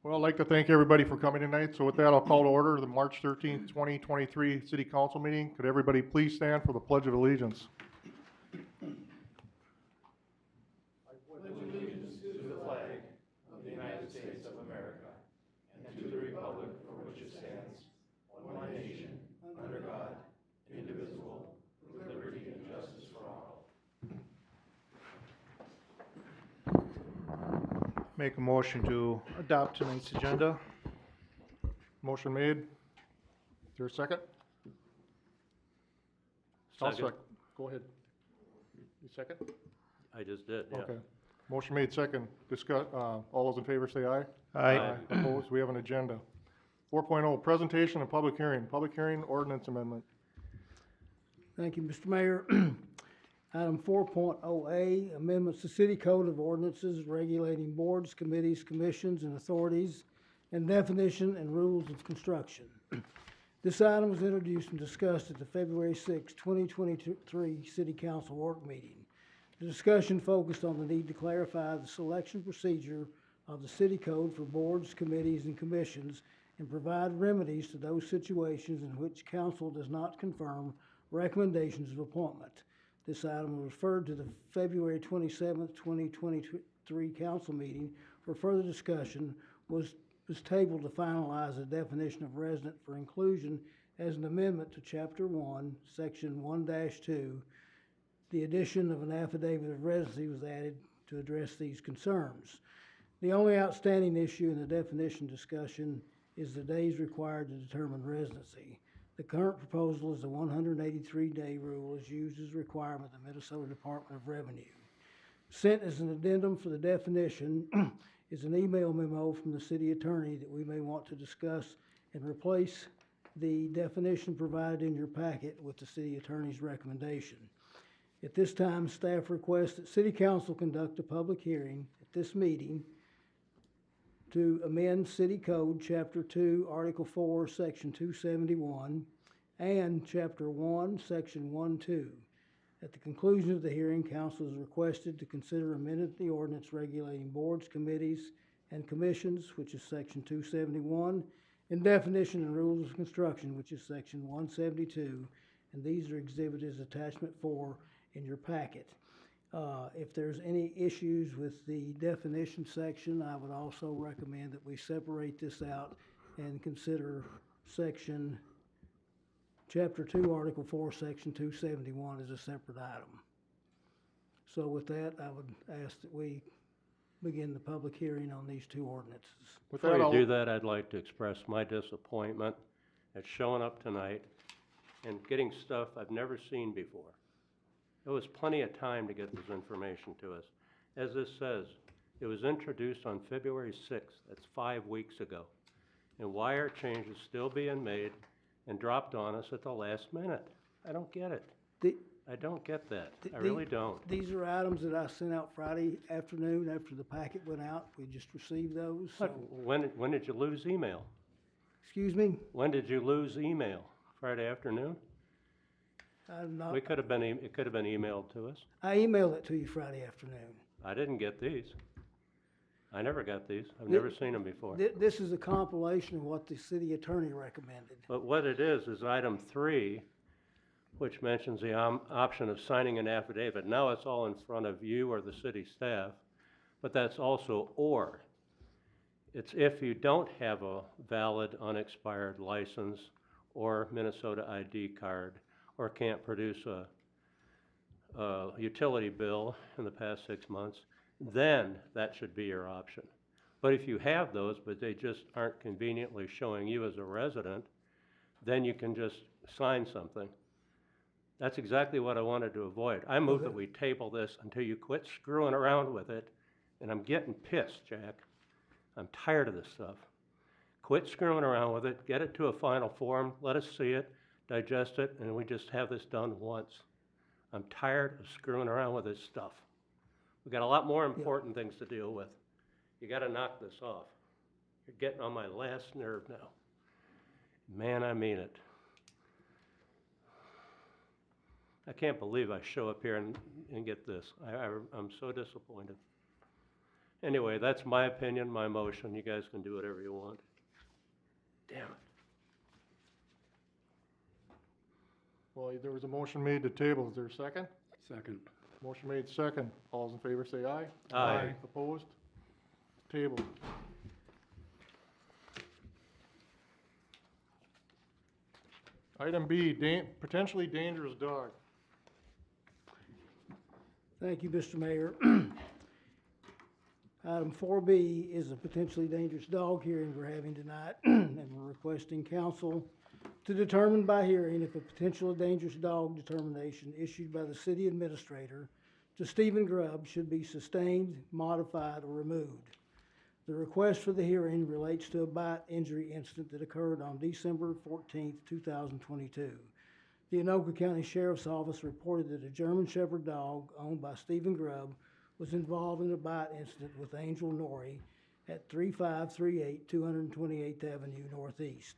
Well, I'd like to thank everybody for coming tonight. So with that, I'll call to order the March 13th, 2023 City Council meeting. Could everybody please stand for the Pledge of Allegiance? Make a motion to adopt tonight's agenda. Motion made. Is there a second? Second. Go ahead. You second? I just did, yeah. Okay. Motion made, second. Discuss, all those in favor say aye. Aye. Opposed? We have an agenda. 4.0, presentation and public hearing. Public hearing, ordinance amendment. Thank you, Mr. Mayor. Item 4.0A, amendments to City Code of Ordinances regulating boards, committees, commissions, and authorities, and definition and rules of construction. This item was introduced and discussed at the February 6, 2023 City Council work meeting. The discussion focused on the need to clarify the selection procedure of the City Code for boards, committees, and commissions, and provide remedies to those situations in which council does not confirm recommendations of appointment. This item was referred to the February 27th, 2023 council meeting for further discussion, was tabled to finalize a definition of resident for inclusion as an amendment to Chapter 1, Section 1-2. The addition of an affidavit of residency was added to address these concerns. The only outstanding issue in the definition discussion is the days required to determine residency. The current proposal is a 183-day rule is used as a requirement of the Minnesota Department of Revenue. Sent as an addendum for the definition is an email memo from the city attorney that we may want to discuss and replace the definition provided in your packet with the city attorney's recommendation. At this time, staff requests that City Council conduct a public hearing at this meeting to amend City Code Chapter 2, Article 4, Section 271, and Chapter 1, Section 1-2. At the conclusion of the hearing, Council is requested to consider amending the ordinance regulating boards, committees, and commissions, which is Section 271, and definition and rules of construction, which is Section 172, and these are exhibited as Attachment 4 in your packet. If there's any issues with the definition section, I would also recommend that we separate this out and consider Chapter 2, Article 4, Section 271 as a separate item. So with that, I would ask that we begin the public hearing on these two ordinances. Before you do that, I'd like to express my disappointment at showing up tonight and getting stuff I've never seen before. There was plenty of time to get this information to us. As this says, it was introduced on February 6th. That's 5 weeks ago. And why are changes still being made and dropped on us at the last minute? I don't get it. I don't get that. I really don't. These are items that I sent out Friday afternoon after the packet went out. We just received those. So. When did you lose email? Excuse me? When did you lose email? Friday afternoon? It could have been emailed to us. I emailed it to you Friday afternoon. I didn't get these. I never got these. I've never seen them before. This is a compilation of what the city attorney recommended. But what it is item 3, which mentions the option of signing an affidavit. Now it's all in front of you or the city staff, but that's also or. It's if you don't have a valid unexpired license or Minnesota ID card, or can't produce a utility bill in the past 6 months, then that should be your option. But if you have those, but they just aren't conveniently showing you as a resident, then you can just sign something. That's exactly what I wanted to avoid. I move that we table this until you quit screwing around with it, and I'm getting pissed, Jack. I'm tired of this stuff. Quit screwing around with it, get it to a final form, let us see it, digest it, and we just have this done once. I'm tired of screwing around with this stuff. We've got a lot more important things to deal with. You got to knock this off. You're getting on my last nerve now. Man, I mean it. I can't believe I show up here and get this. I'm so disappointed. Anyway, that's my opinion, my motion. You guys can do whatever you want. Damn it. Well, there was a motion made to table. Is there a second? Second. Motion made second. All those in favor say aye. Aye. Opposed? Table. Item B, potentially dangerous dog. Thank you, Mr. Mayor. Item 4B is a potentially dangerous dog hearing we're having tonight, and we're requesting council to determine by hearing if a potentially dangerous dog determination issued by the city administrator to Stephen Grubb should be sustained, modified, or removed. The request for the hearing relates to a bite injury incident that occurred on December 14th, 2022. The Anoka County Sheriff's Office reported that a German Shepherd dog owned by Stephen Grubb was involved in a bite incident with Angel Norrie at 3538 228th Avenue Northeast.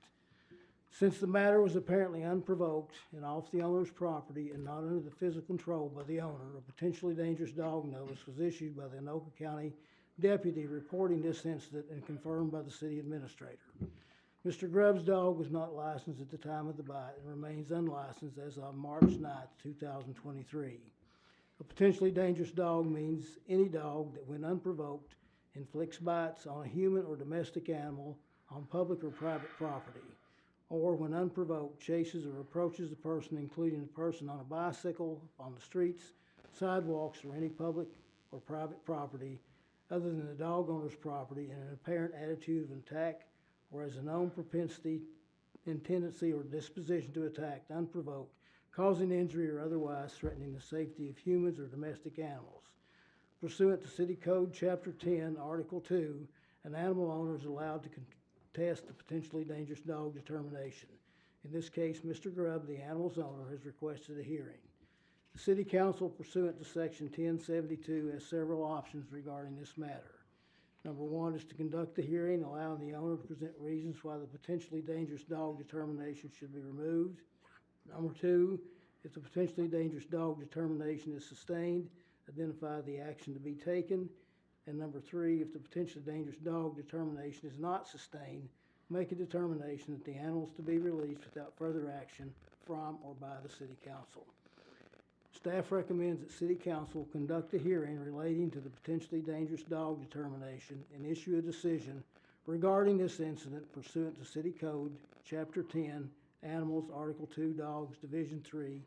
Since the matter was apparently unprovoked and off the owner's property and not under the physical control by the owner, a potentially dangerous dog notice was issued by the Anoka County deputy reporting this incident and confirmed by the city administrator. Mr. Grubb's dog was not licensed at the time of the bite and remains unlicensed as of March 9th, 2023. A potentially dangerous dog means any dog that, when unprovoked, inflicts bites on a human or domestic animal on public or private property, or when unprovoked, chases or approaches a person, including a person on a bicycle, on the streets, sidewalks, or any public or private property other than the dog owner's property in an apparent attitude of attack or as a known propensity and tendency or disposition to attack unprovoked, causing injury or otherwise threatening the safety of humans or domestic animals. Pursuant to City Code Chapter 10, Article 2, an animal owner is allowed to contest the potentially dangerous dog determination. In this case, Mr. Grubb, the animal's owner, has requested a hearing. The City Council, pursuant to Section 1072, has several options regarding this matter. Number one is to conduct the hearing, allowing the owner to present reasons why the potentially dangerous dog determination should be removed. Number two, if the potentially dangerous dog determination is sustained, identify the action to be taken. And number three, if the potentially dangerous dog determination is not sustained, make a determination that the animal is to be released without further action from or by the City Council. Staff recommends that City Council conduct a hearing relating to the potentially dangerous dog determination and issue a decision regarding this incident pursuant to City Code, Chapter 10, Animals, Article 2, Dogs, Division 3,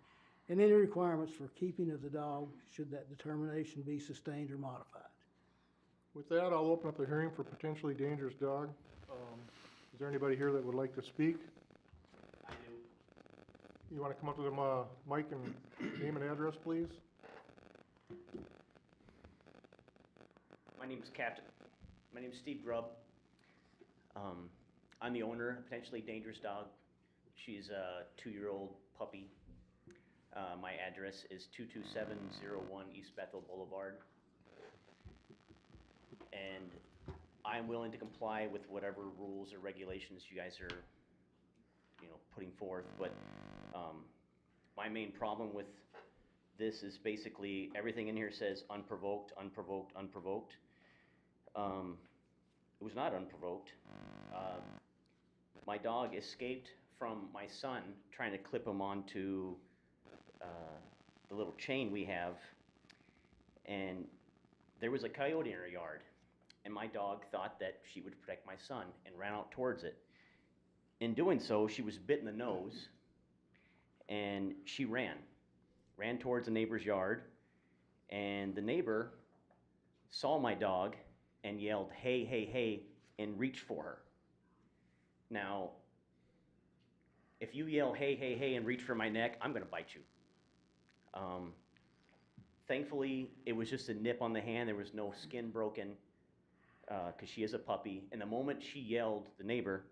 and any requirements for keeping of the dog should that determination be sustained or modified. With that, I'll open up the hearing for potentially dangerous dog. Is there anybody here that would like to speak? I do. You want to come up to the mic and name and address, please? My name's Steve Grubb. I'm the owner of a potentially dangerous dog. She's a 2-year-old puppy. My address is 22701 East Bethel Boulevard. And I'm willing to comply with whatever rules or regulations you guys are, putting forth. But my main problem with this is basically everything in here says unprovoked, unprovoked, unprovoked. It was not unprovoked. My dog escaped from my son trying to clip him onto the little chain we have, and there was a coyote in her yard, and my dog thought that she would protect my son and ran out towards it. In doing so, she was bit in the nose, and she ran towards the neighbor's yard, and the neighbor saw my dog and yelled, "Hey, hey, hey," and reached for her. Now, if you yell, "Hey, hey, hey," and reach for my neck, I'm gonna bite you. Thankfully, it was just a nip on the hand. There was no skin broken, because she is a puppy. And the moment she yelled, the neighbor,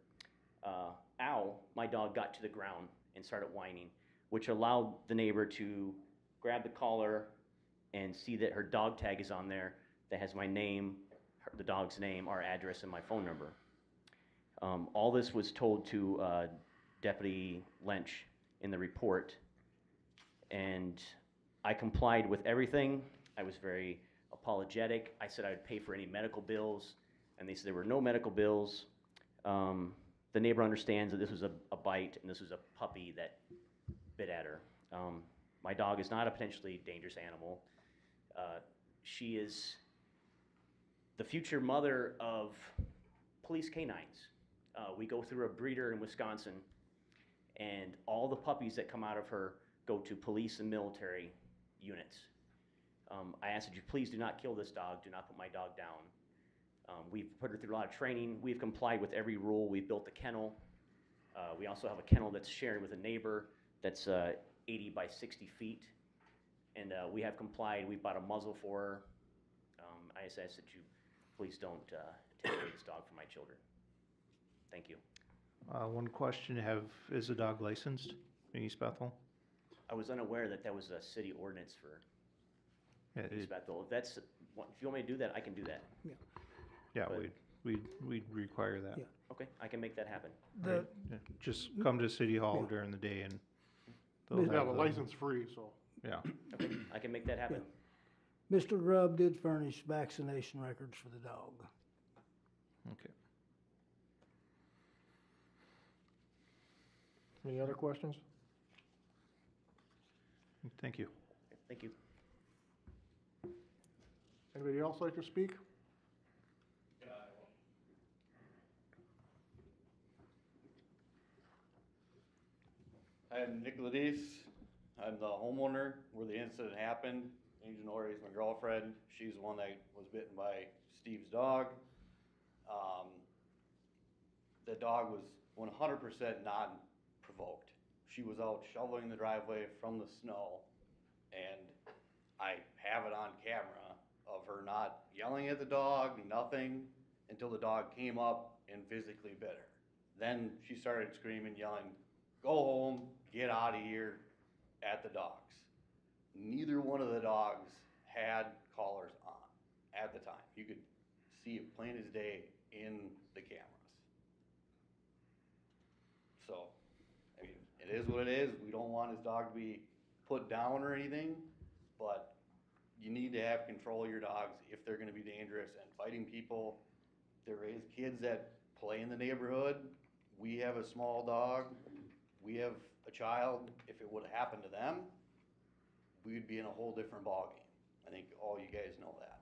ow, my dog got to the ground and started whining, which allowed the neighbor to grab the collar and see that her dog tag is on there that has my name, the dog's name, our address, and my phone number. All this was told to Deputy Lynch in the report, and I complied with everything. I was very apologetic. I said I would pay for any medical bills, and they said there were no medical bills. The neighbor understands that this was a bite and this was a puppy that bit at her. My dog is not a potentially dangerous animal. She is the future mother of police canines. We go through a breeder in Wisconsin, and all the puppies that come out of her go to police and military units. I asked that you please do not kill this dog, do not put my dog down. We've put her through a lot of training. We've complied with every rule. We've built a kennel. We also have a kennel that's sharing with a neighbor that's 80 by 60 feet. And we have complied. We bought a muzzle for her. I just ask that you please don't take away this dog from my children. Thank you. One question, is the dog licensed in East Bethel? I was unaware that that was a city ordinance for Yeah, East Bethel. If you want me to do that, I can do that. yeah, But- we'd require that. Yeah. Okay, I can make that happen. The, Yeah, just come to City Hall Yeah. during the day and Yeah, they'll Yeah, have the the- license free, so. Yeah, Okay, I can make that happen. Mr. Grubb did furnish vaccination records for the dog. okay. Any other questions? Thank you. Thank you. Anybody else like to speak? I'm Nick Ladis. I'm the homeowner where the incident happened. Angel Nori is my girlfriend. She's the one that was bitten by Steve's dog. The dog was 100% not provoked. She was out shoveling the driveway from the snow, and I have it on camera of her not yelling at the dog, nothing, until the dog came up and physically bit her. Then she started screaming, yelling, "Go home, get out of here," at the dogs. Neither one of the dogs had collars on at the time. You could see it plain as day in the cameras. So, I mean, it is what it is. We don't want his dog to be put down or anything, but you need to have control of your dogs if they're gonna be dangerous and fighting people. There is kids that play in the neighborhood. We have a small dog. We have a child. If it would've happened to them, we'd be in a whole different ballgame. I think all you guys know that.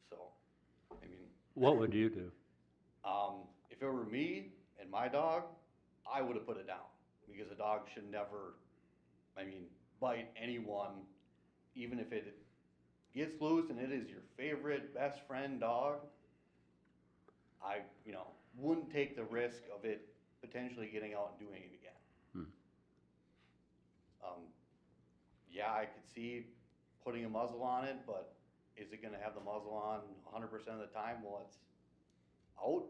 So, I mean, What would you do? if it were me and my dog, I would've put it down, because a dog should never, bite anyone, even if it gets loose and it is your favorite, best friend dog. I, wouldn't take the risk of it potentially getting out and doing it again. Yeah, I could see putting a muzzle on it, but is it gonna have the muzzle on 100% of the time while it's out?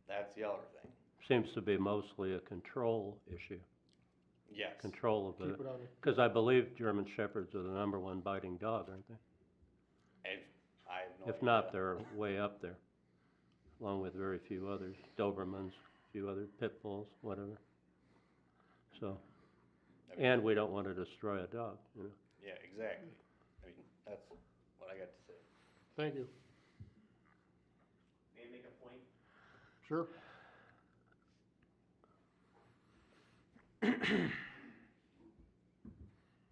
That's the other thing. Seems to be mostly a control issue, Yes. control of Keep the, it on. because I believe German Shepherds are the #1 biting dog, aren't they? I have no If idea. not, they're way up there, along with very few others, Dobermans, a few other pit bulls, whatever. So, I mean, and we don't want to destroy a dog, you know. yeah, exactly. That's what I got to say. Thank you. May I make a point? Sure.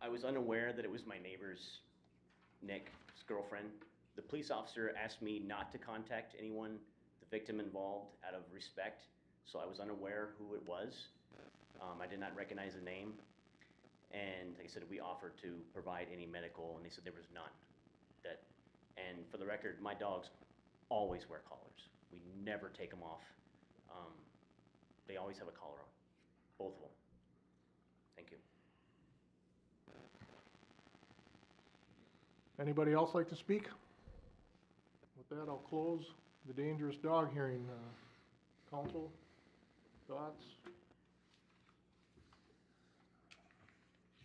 I was unaware that it was my neighbor's, Nick's girlfriend. The police officer asked me not to contact anyone, the victim involved, out of respect, so I was unaware who it was. I did not recognize the name, and like I said, we offered to provide any medical, and they said there was none. And for the record, my dogs always wear collars. We never take them off. They always have a collar on, both of them. Thank you. Anybody else like to speak? With that, I'll close the dangerous dog hearing. Council, thoughts?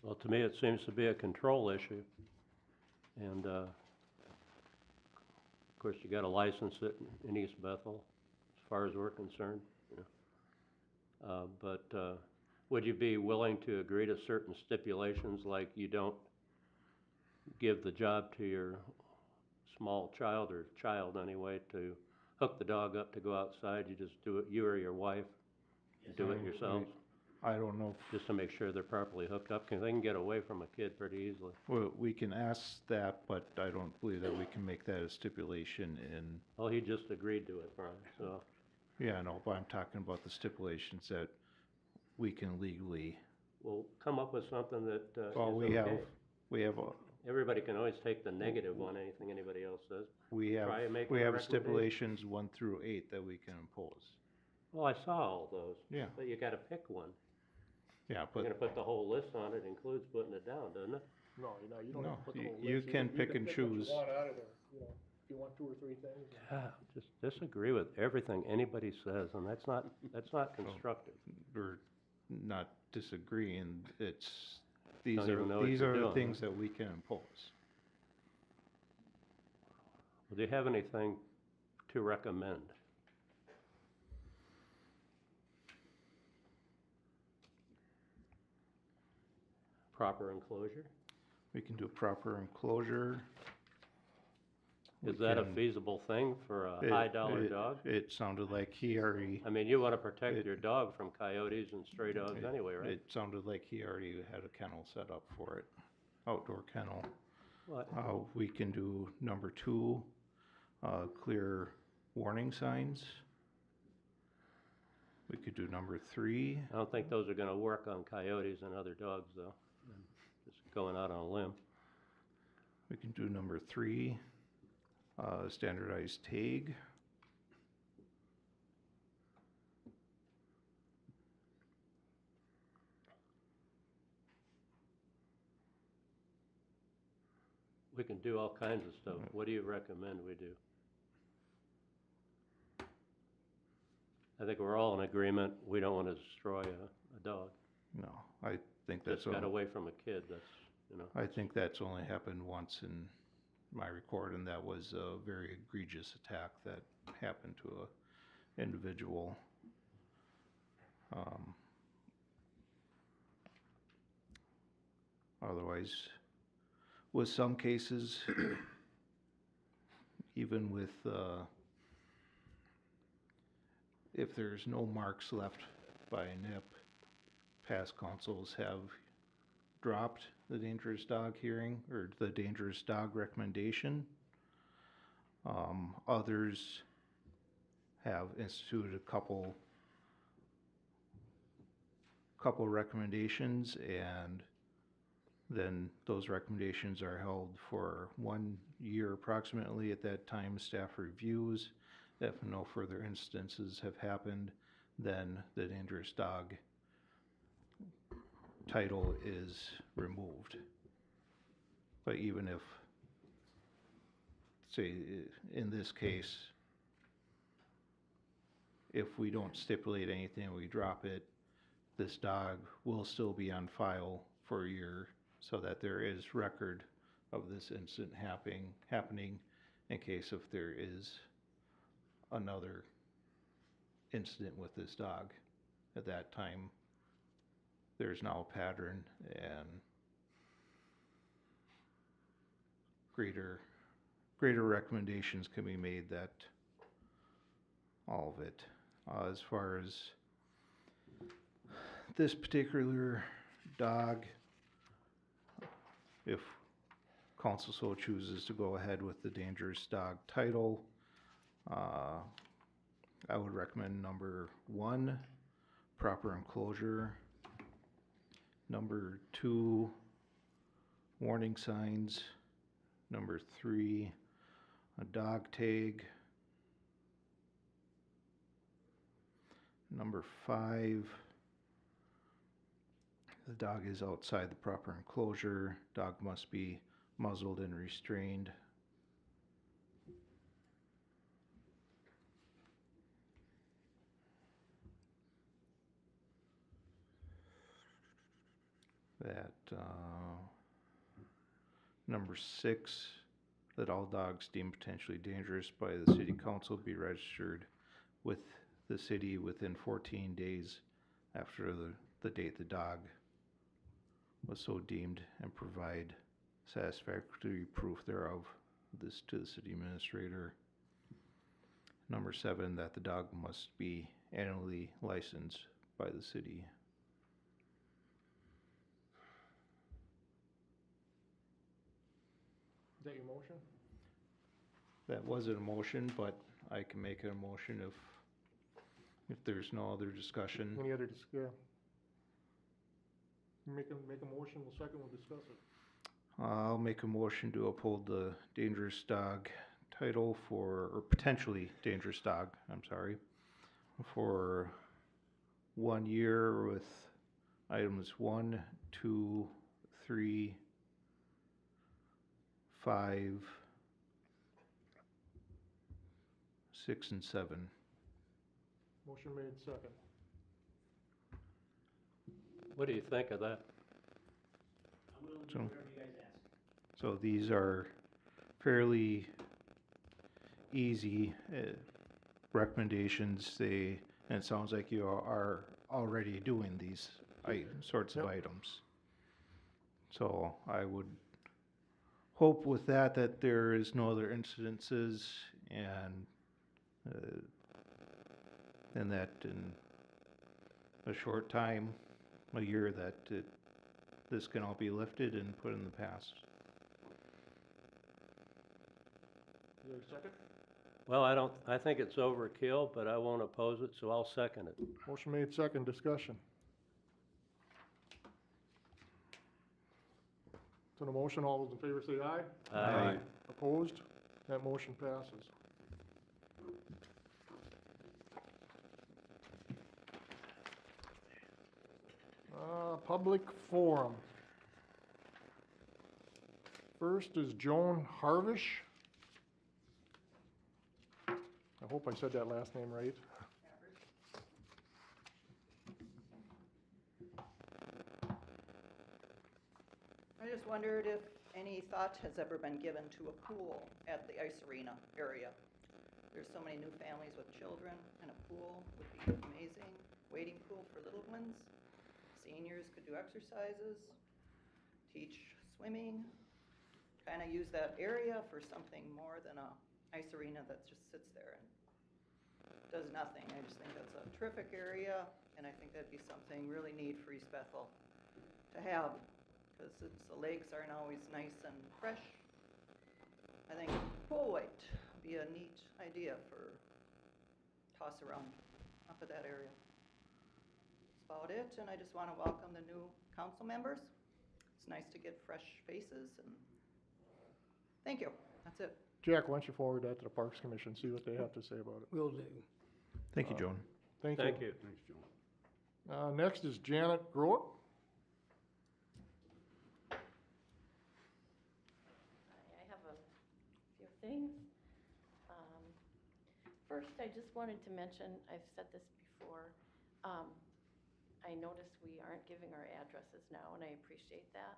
Well, to me, it seems to be a control issue. And, of course, you gotta license it in East Bethel, as far as we're concerned, you know. Would you be willing to agree to certain stipulations, like you don't give the job to your small child, or child anyway, to hook the dog up to go outside? You just do it, you or your wife, do it yourselves, I don't know if just to make sure they're properly hooked up, because they can get away from a kid pretty easily. we can ask that, but I don't believe that we can make that a stipulation in, Well, he just agreed to it, Brian, so, yeah, no, but I'm talking about the stipulations that we can legally, we'll come up with something that, is well, okay. we have, Everybody can always take the negative on anything anybody else says. we have, Try and make we a have recommendation. stipulations 1 through 8 that we can impose. Well, I saw all those. Yeah. But you gotta pick one. Yeah, You're but, gonna put the whole list on it, includes putting it down, doesn't it? No, you don't No, have to put the you- whole you list. can pick and what choose. you want out of there, you know, if you want 2 or 3 things. Yeah, just disagree with everything anybody says, and that's not constructive. we're not disagreeing, it's, these Don't even know are, what these you're are the doing, things huh? that we can impose. Do you have anything to recommend? Proper enclosure? We can do proper enclosure. Is We that a can- feasible thing for a it- high-dollar it- dog? It sounded like he already, I mean, you wanna protect it- your dog from coyotes and stray dogs anyway, right? it sounded like he already had a kennel set up for it, outdoor kennel. What? We can do number 2, clear warning signs. We could do number 3, I don't think those are gonna work on coyotes and other dogs, though. Just going out on a limb. we can do number 3, standardized tag. We can do all kinds of stuff. What do you recommend we do? I think we're all in agreement, we don't wanna destroy a dog. No, I think that's, Just got away from a kid, that's, you know. I think that's only happened once in my record, and that was a very egregious attack that happened to a individual. Otherwise, with some cases, even with, if there's no marks left by a nip, past councils have dropped the dangerous dog hearing, or the dangerous dog recommendation. Others have instituted a couple recommendations, and then those recommendations are held for 1 year approximately. At that time, staff reviews. If no further instances have happened, then the dangerous dog title is removed. But even if, say, in this case, if we don't stipulate anything, we drop it, this dog will still be on file for a year, so that there is record of this incident happening in case if there is another incident with this dog. At that time, there's now a pattern, and greater recommendations can be made that all of it. As far as this particular dog, if council so chooses to go ahead with the dangerous dog title, I would recommend number 1, proper enclosure. Number 2, warning signs. Number 3, a dog tag. Number 5, the dog is outside the proper enclosure. Dog must be muzzled and restrained. That, number 6, that all dogs deemed potentially dangerous by the city council be registered with the city within 14 days after the date the dog was so deemed, and provide satisfactory proof thereof, this to the city administrator. Number 7, that the dog must be annually licensed by the city. Is that your motion? That wasn't a motion, but I can make it a motion if there's no other discussion. Any other yeah. Make a motion, the second we'll discuss it. I'll make a motion to uphold the dangerous dog title or potentially dangerous dog, I'm sorry, for 1 year with items 1, 2, 3, 5, 6, and 7. Motion made second. What do you think of that? I'm willing to So- do whatever you guys ask. So these are fairly easy recommendations. And it sounds like you are already doing these sorts of Yep. items. So I would hope with that there is no other incidences and that in a short time, a year, that this can all be lifted and put in the past. Is there a second? Well, I think it's overkill, but I won't oppose it, so I'll second it. Motion made second, discussion. So the motion, all those in favor say aye. Aye. Opposed? That motion passes. Public forum. First is Joan Harvish. I hope I said that last name right. I just wondered if any thought has ever been given to a pool at the ice arena area. There's so many new families with children, and a pool would be amazing. Wading pool for little ones. Seniors could do exercises, teach swimming, kind of use that area for something more than a ice arena that just sits there and does nothing. I just think that's a terrific area, and I think that'd be something really neat for East Bethel to have, because the lakes aren't always nice and fresh. I think pool white would be a neat idea for toss around up at that area. That's about it, and I just want to welcome the new council members. It's nice to get fresh faces, and thank you. That's it. Jack, why don't you forward that to the Parks Commission, see what they have to say about it. Will do. Thank you, Joan. Thank you. Thank you. Next is Janet Grote. I have a few things. First, I just wanted to mention, I've said this before, I noticed we aren't giving our addresses now, and I appreciate that.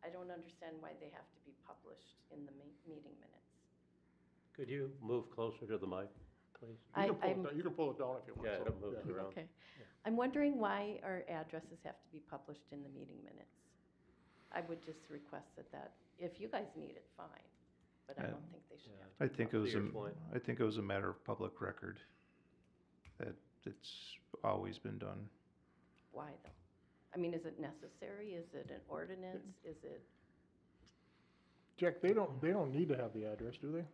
I don't understand why they have to be published in the meeting minutes. Could you move closer to the mic, please? You can pull it down if you want. Yeah, so, it moves around. Okay. I'm wondering why our addresses have to be published in the meeting minutes. I would just request that, if you guys need it, fine, but I don't think they should have to. I think it was To your point. I think it was a matter of public record that it's always been done. Why though? I mean, is it necessary? Is it an ordinance? Is it? Jack, they don't need to have the address, do they?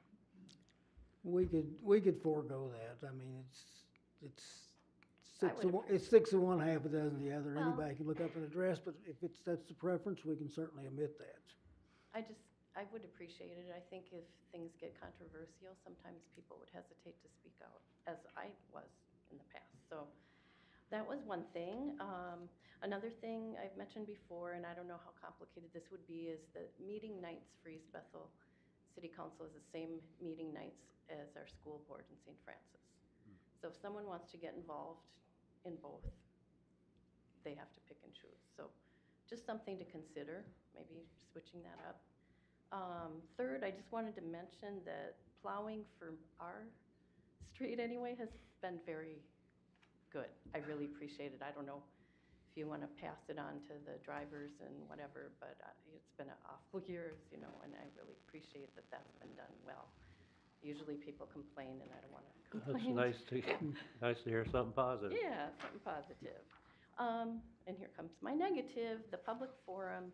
We could forego that. I mean, it's I six would of one, it's 6 of one, half a dozen of the other. Well- Anybody can look up an address, but if that's the preference, we can certainly omit that. I would appreciate it. I think if things get controversial, sometimes people would hesitate to speak out, as I was in the past. So that was one thing. Another thing I've mentioned before, and I don't know how complicated this would be, is that meeting nights for East Bethel City Council is the same meeting nights as our school board in St. Francis. So if someone wants to get involved in both, they have to pick and choose. So just something to consider, maybe switching that up. Third, I just wanted to mention that plowing for our street anyway has been very good. I really appreciate it. I don't know if you want to pass it on to the drivers and whatever, but it's been awful years, you know, and I really appreciate that that's been done well. Usually people complain, and I don't want to complain. That's nice to hear something positive. Yeah, something positive. And here comes my negative, the public forum.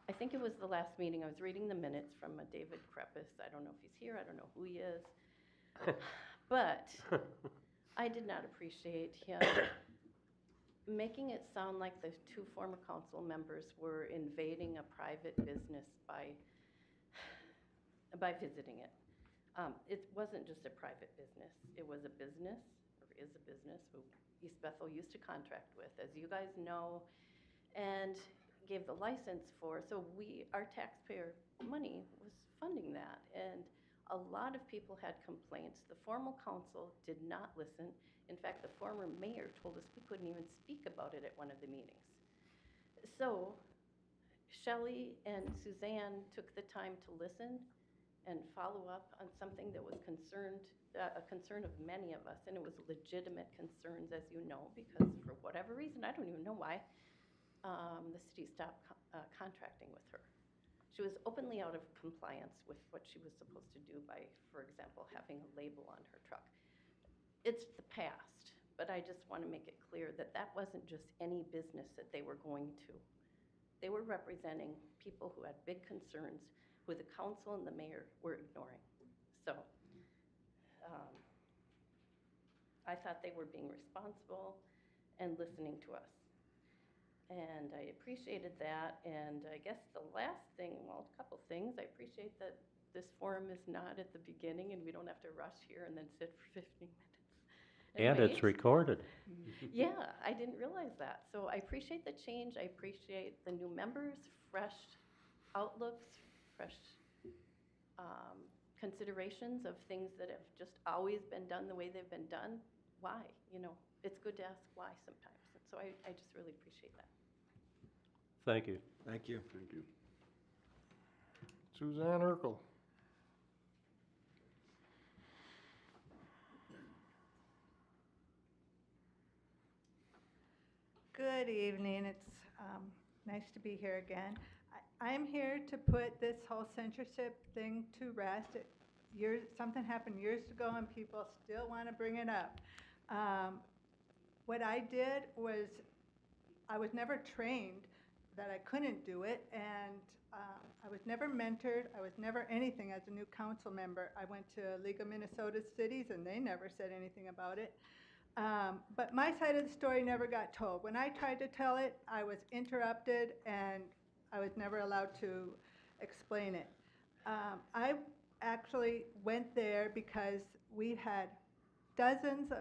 I think it was the last meeting, I was reading the minutes from David Krepis. I don't know if he's here, I don't know who he is. But I did not appreciate him making it sound like the two former council members were invading a private business by visiting it. It wasn't just a private business. It was a business, or is a business, who East Bethel used to contract with, as you guys know, and gave the license for. So our taxpayer money was funding that. And a lot of people had complaints. The formal council did not listen. In fact, the former mayor told us we couldn't even speak about it at one of the meetings. So Shelley and Suzanne took the time to listen and follow up on something that was a concern of many of us, and it was legitimate concerns, as you know, because for whatever reason, I don't even know why, the city stopped contracting with her. She was openly out of compliance with what she was supposed to do by, for example, having a label on her truck. It's the past, but I just want to make it clear that that wasn't just any business that they were going to. They were representing people who had big concerns who the council and the mayor were ignoring. So I thought they were being responsible and listening to us. And I appreciated that. And I guess the last thing, well, a couple things. I appreciate that this forum is not at the beginning and we don't have to rush here and then sit for 15 minutes. And it's recorded. Yeah, I didn't realize that. So I appreciate the change. I appreciate the new members, fresh outlooks, fresh considerations of things that have just always been done the way they've been done. Why? You know, it's good to ask why sometimes. And so I just really appreciate that. Thank you. Thank you. Thank you. Suzanne Urkel. Good evening. It's nice to be here again. I'm here to put this whole censorship thing to rest. Something happened years ago and people still want to bring it up. What I did was, I was never trained that I couldn't do it, and I was never mentored. I was never anything as a new council member. I went to League of Minnesota Cities and they never said anything about it. But my side of the story never got told. When I tried to tell it, I was interrupted and I was never allowed to explain it. I actually went there because we had dozens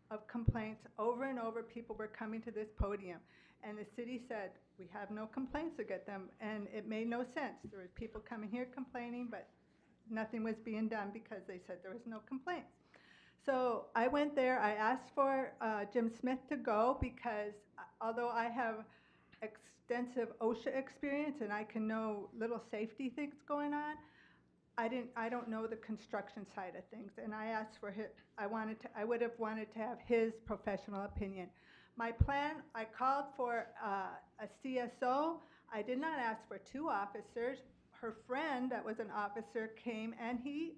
of complaints over and over. People were coming to this podium and the city said, we have no complaints to get them, and it made no sense. There was people coming here complaining, but nothing was being done because they said there was no complaints. So I went there, I asked for Jim Smith to go because although I have extensive OSHA experience and I can know little safety things going on, I don't know the construction side of things, and I asked for his, I would have wanted to have his professional opinion. My plan, I called for a CSO. I did not ask for 2 officers. Her friend that was an officer came and he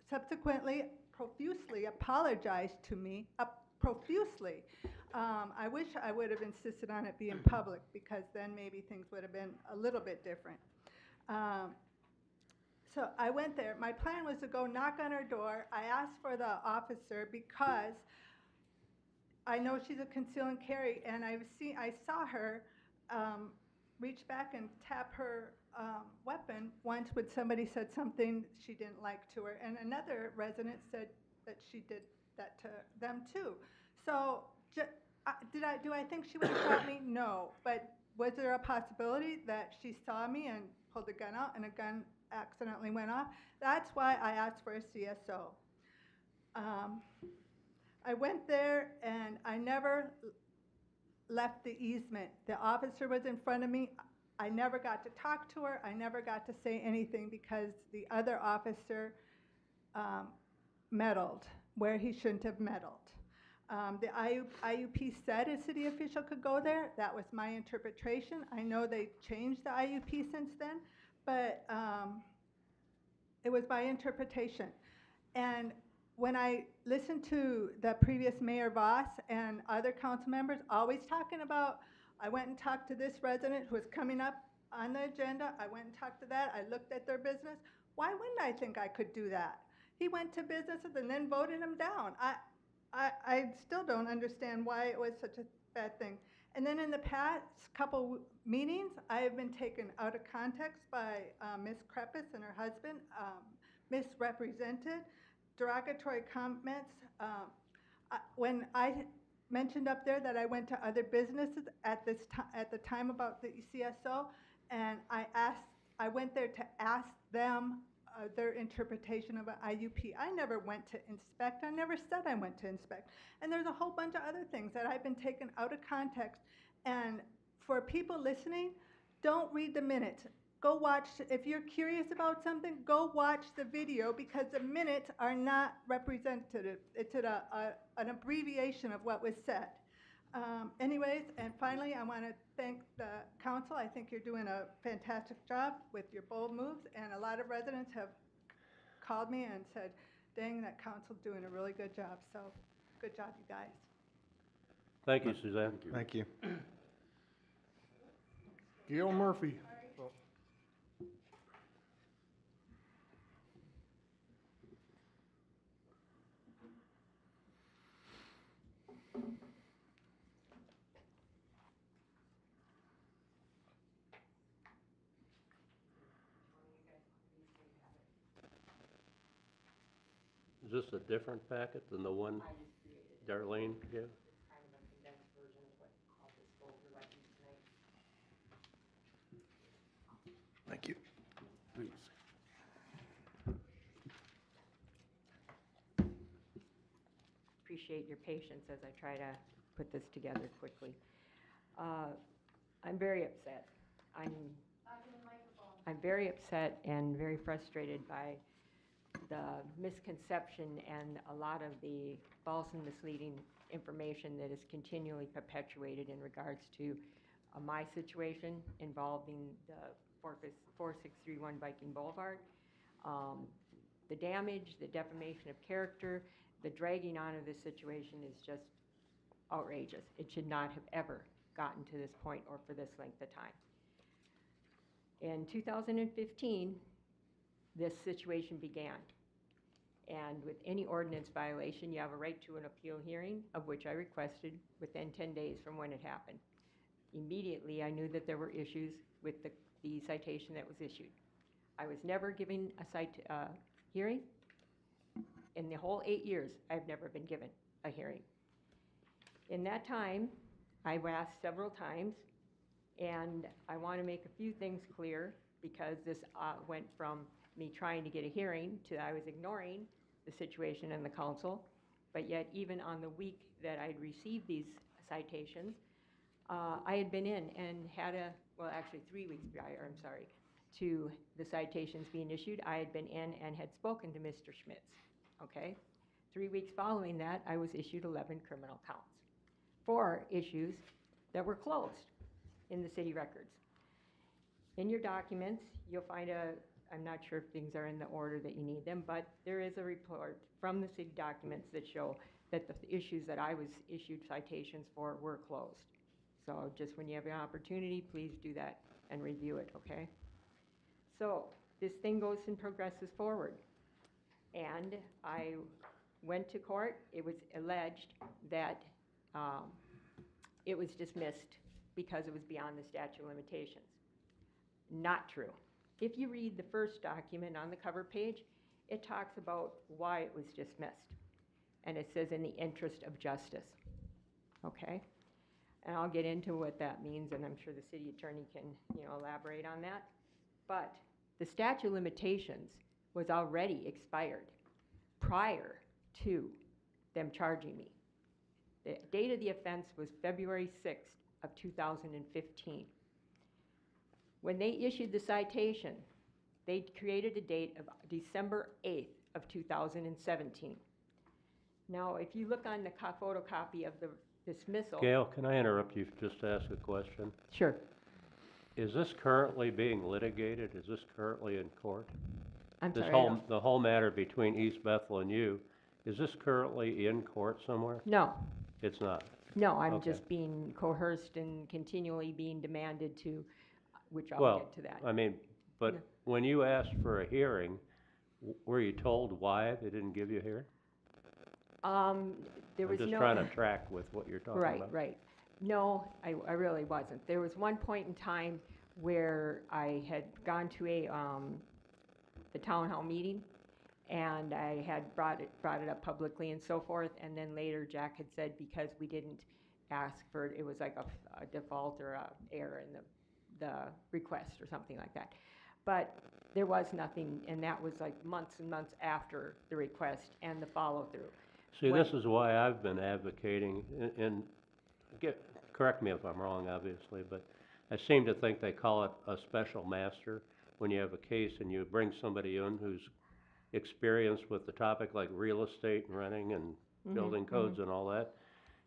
subsequently profusely apologized to me, profusely. I wish I would have insisted on it being public because then maybe things would have been a little bit different. So I went there. My plan was to go knock on her door. I asked for the officer because I know she's a conceal and carry, and I saw her reach back and tap her weapon once when somebody said something she didn't like to her, and another resident said that she did that to them too. So do I think she would have shot me? No, but was there a possibility that she saw me and pulled a gun out and a gun accidentally went off? That's why I asked for a CSO. I went there and I never left the easement. The officer was in front of me. I never got to talk to her. I never got to say anything because the other officer meddled where he shouldn't have meddled. the IUP said a city official could go there. That was my interpretation. I know they changed the IUP since then, but it was my interpretation. And when I listened to the previous Mayor Voss and other council members always talking about, I went and talked to this resident who was coming up on the agenda, I went and talked to that, I looked at their business. Why wouldn't I think I could do that? He went to businesses and then voted them down. I still don't understand why it was such a bad thing. And then in the past couple meetings, I have been taken out of context by Ms. Krepis and her husband, misrepresented, derogatory comments. When I mentioned up there that I went to other businesses at the time about the CSO, and I went there to ask them their interpretation of an IUP. I never went to inspect. I never said I went to inspect. And there's a whole bunch of other things that I've been taken out of context. And for people listening, don't read the minutes. Go watch, if you're curious about something, go watch the video because the minutes are not representative. It's an abbreviation of what was said. Anyways, and finally, I want to thank the council. I think you're doing a fantastic job with your bold moves, and a lot of residents have called me and said, dang, that council's doing a really good job. So, good job, you guys. Thank you, Suzanne. Thank you. Gail Murphy. Is this a different packet than the one Darlene gave? Thank you. Appreciate your patience as I try to put this together quickly. I'm very upset. I'm very upset and very frustrated by the misconception and a lot of the false and misleading information that is continually perpetuated in regards to my situation involving the 4631 Viking Boulevard. The damage, the defamation of character, the dragging on of this situation is just outrageous. It should not have ever gotten to this point or for this length of time. In 2015, this situation began. And with any ordinance violation, you have a right to an appeal hearing, of which I requested within 10 days from when it happened. Immediately, I knew that there were issues with the citation that was issued. I was never given a hearing. In the whole 8 years, I've never been given a hearing. In that time, I asked several times, and I want to make a few things clear because this went from me trying to get a hearing to I was ignoring the situation in the council, but yet even on the week that I'd received these citations, I had been in and had well actually 3 weeks prior, I'm sorry, to the citations being issued, I had been in and had spoken to Mr. Schmitz, okay? 3 weeks following that, I was issued 11 criminal counts for issues that were closed in the city records. In your documents, you'll find I'm not sure if things are in the order that you need them, but there is a report from the city documents that show that the issues that I was issued citations for were closed. So just when you have an opportunity, please do that and review it, okay? So this thing goes and progresses forward. And I went to court. It was alleged that it was dismissed because it was beyond the statute of limitations. Not true. If you read the first document on the cover page, it talks about why it was dismissed. And it says in the interest of justice, okay? And I'll get into what that means, and I'm sure the city attorney can, elaborate on that. But the statute of limitations was already expired prior to them charging me. The date of the offense was February 6th of 2015. When they issued the citation, they created a date of December 8th of 2017. Now, if you look on the photocopy of the dismissal. Gail, can I interrupt you just to ask a question? Sure. Is this currently being litigated? Is this currently in court? I'm This sorry. I don't- the whole matter between East Bethel and you, is this currently in court somewhere? No, It's not. no, I'm Okay. just being coerced and continually being demanded to, which I'll Well, get to that. I mean, but Yeah. when you asked for a hearing, were you told why they didn't give you a hearing? There was I'm no. just trying to track with what you're talking Right, about. right. No, I really wasn't. There was one point in time where I had gone to the town hall meeting, and I had brought it up publicly and so forth, and then later Jack had said because we didn't ask for it, it was like a default or a error in the request or something like that. But there was nothing, and that was like months and months after the request and the follow-through. See, When- this is why I've been advocating, correct me if I'm wrong, obviously, but I seem to think they call it a special master when you have a case and you bring somebody in who's experienced with the topic like real estate and renting and building codes and all that.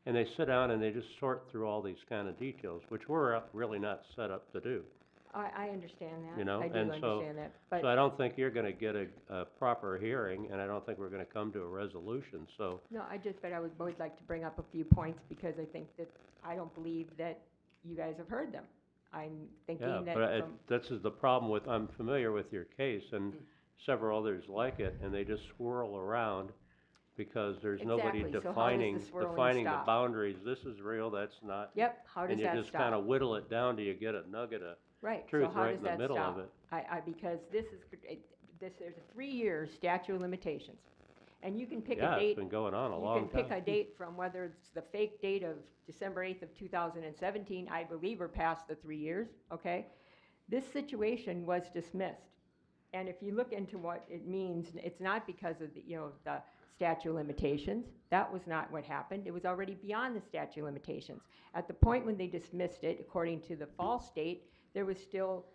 And they sit down and they just sort through all these kind of details, which we're really not set up to do. I understand that. You know, I do and so- understand that, but. So I don't think you're gonna get a proper hearing, and I don't think we're gonna come to a resolution, so. No, but I would like to bring up a few points because I think that, I don't believe that you guys have heard them. I'm thinking Yeah, that but from, this is the problem with, I'm familiar with your case and several others like it, and they just swirl around because there's nobody Exactly. So how does the defining swirling the stop? boundaries. This is real, that's not. yep, how does And you that just kinda stop? whittle it down till you get a nugget of Right, so truth how right does in the that middle of stop? it. Because there's a 3-year statute of limitations. And you can pick a Yeah, date. it's been going on a long You can pick time. a date from whether it's the fake date of December 8th of 2017, I believe we're past the 3 years, okay? This situation was dismissed. And if you look into what it means, it's not because of the statute of limitations. That was not what happened. It was already beyond the statute of limitations. At the point when they dismissed it, according to the false date, there was still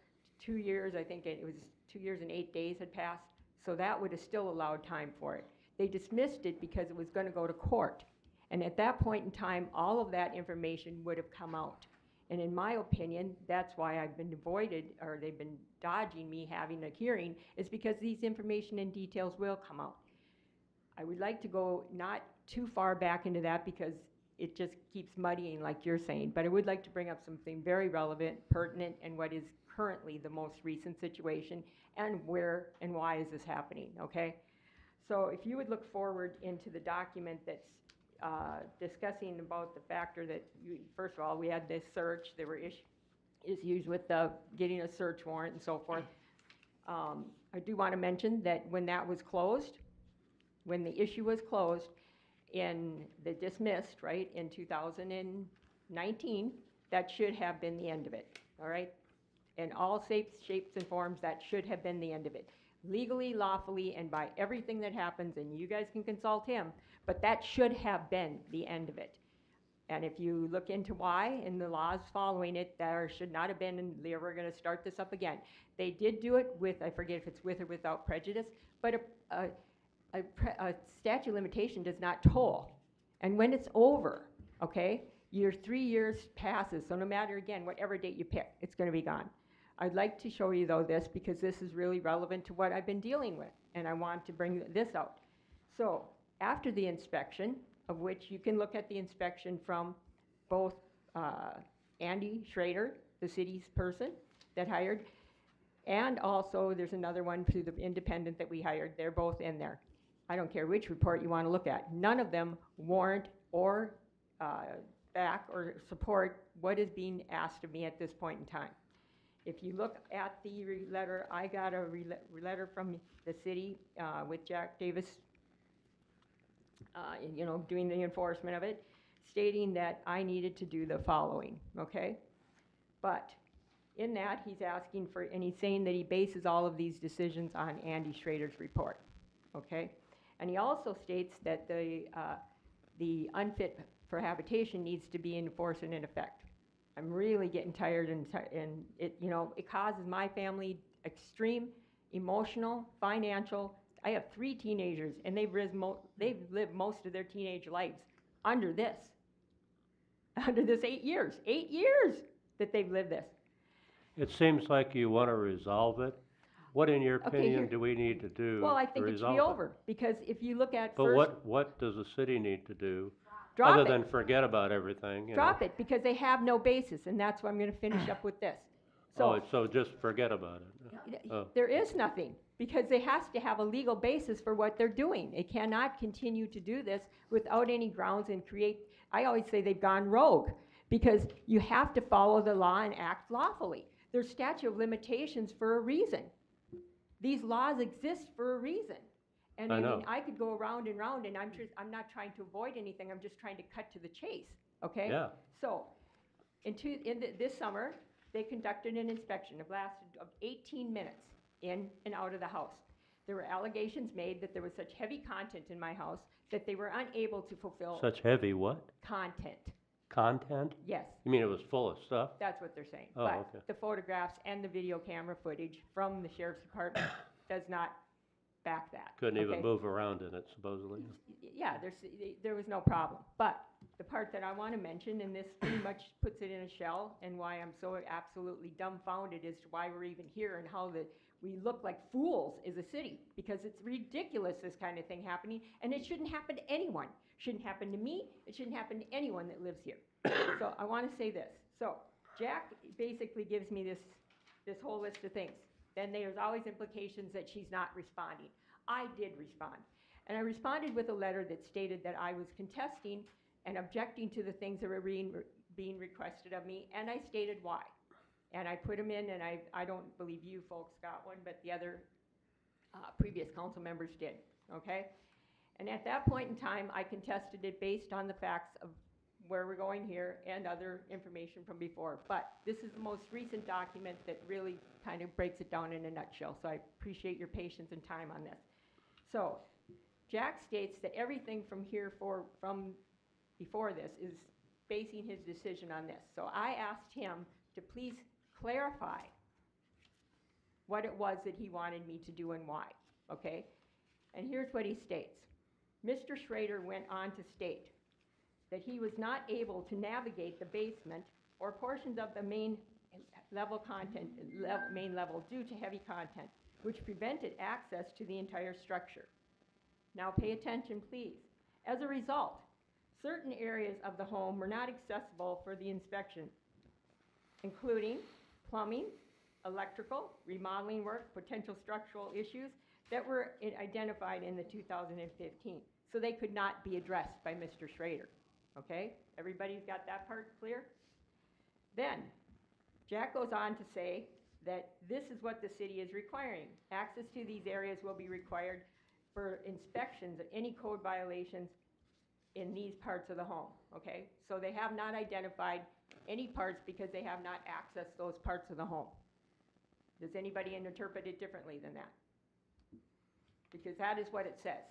2 years, I think it was 2 years and 8 days had passed, so that would have still allowed time for it. They dismissed it because it was going to go to court. And at that point in time, all of that information would have come out. And in my opinion, that's why I've been avoided, or they've been dodging me having a hearing, is because these information and details will come out. I would like to go not too far back into that because it just keeps muddying like you're saying, but I would like to bring up something very relevant, pertinent, and what is currently the most recent situation, and where and why is this happening, okay? So if you would look forward into the document that's discussing about the factor that, first of all, we had this search, there were issues with getting a search warrant and so forth. I do want to mention that when that was closed, when the issue was closed in the dismissed, right, in 2019, that should have been the end of it, all right? In all shapes and forms, that should have been the end of it. Legally, lawfully, and by everything that happens, and you guys can consult him, but that should have been the end of it. And if you look into why, in the laws following it, there should not have been, and they were going to start this up again. They did do it with, I forget if it's with or without prejudice, but a statute of limitation does not toll. And when it's over, okay, your 3 years passes, so no matter, again, whatever date you pick, it's going to be gone. I'd like to show you, though, this, because this is really relevant to what I've been dealing with, and I want to bring this out. So, after the inspection, of which you can look at the inspection from both Andy Schrader, the city's person that hired, and also there's another one through the independent that we hired. They're both in there. I don't care which report you want to look at. None of them warrant or back or support what is being asked of me at this point in time. If you look at the letter, I got a letter from the city with Jack Davis, doing the enforcement of it, stating that I needed to do the following, okay? But in that, he's asking for, and he's saying that he bases all of these decisions on Andy Schrader's report, okay? And he also states that the unfit for habitation needs to be enforced and in effect. I'm really getting tired, and it causes my family extreme emotional, financial. I have 3 teenagers, and they've lived most of their teenage lives under this. Under this 8 years. 8 years that they've lived this. It seems like you want to resolve it. What, in your Okay, opinion, here- do we need to do Well, I to think it should resolve be it? over, because if you look at But first, what does the city need to do, drop other it. than forget about everything, you know? Drop it, because they have no basis, and that's why I'm gonna finish up with this. Oh, So, so just forget about it. Oh. there is nothing, because they has to have a legal basis for what they're doing. They cannot continue to do this without any grounds and create, I always say they've gone rogue, because you have to follow the law and act lawfully. There's statute of limitations for a reason. These laws exist for a reason. And I I mean, know. I could go around and round, and I'm not trying to avoid anything, I'm just trying to cut to the chase, okay? Yeah. So, this summer, they conducted an inspection of 18 minutes in and out of the house. There were allegations made that there was such heavy content in my house that they were unable to fulfill Such heavy what? content. Content? Yes, You mean it was full of stuff? that's what they're saying. Oh, But okay. the photographs and the video camera footage from the sheriff's department does not back that. Couldn't even okay? move around in it, supposedly. Yeah, there was no problem. But the part that I want to mention, and this pretty much puts it in a shell, and why I'm so absolutely dumbfounded as to why we're even here and how we look like fools as a city, because it's ridiculous, this kind of thing happening, and it shouldn't happen to anyone. Shouldn't happen to me, it shouldn't happen to anyone that lives here. So I want to say this. So Jack basically gives me this whole list of things. Then there's always implications that she's not responding. I did respond. And I responded with a letter that stated that I was contesting and objecting to the things that were being requested of me, and I stated why. And I put them in, and I don't believe you folks got one, but the other previous council members did, okay? And at that point in time, I contested it based on the facts of where we're going here and other information from before. But this is the most recent document that really kind of breaks it down in a nutshell, so I appreciate your patience and time on this. So, Jack states that everything from before this is basing his decision on this. So I asked him to please clarify what it was that he wanted me to do and why, okay? And here's what he states. Mr. Schrader went on to state that he was not able to navigate the basement or portions of the main level due to heavy content, which prevented access to the entire structure. Now pay attention, please. As a result, certain areas of the home were not accessible for the inspection, including plumbing, electrical, remodeling work, potential structural issues that were identified in the 2015. So they could not be addressed by Mr. Schrader. Okay? Everybody's got that part clear? Then, Jack goes on to say that this is what the city is requiring. Access to these areas will be required for inspections of any code violations in these parts of the home, okay? So they have not identified any parts because they have not accessed those parts of the home. Does anybody interpret it differently than that? Because that is what it says.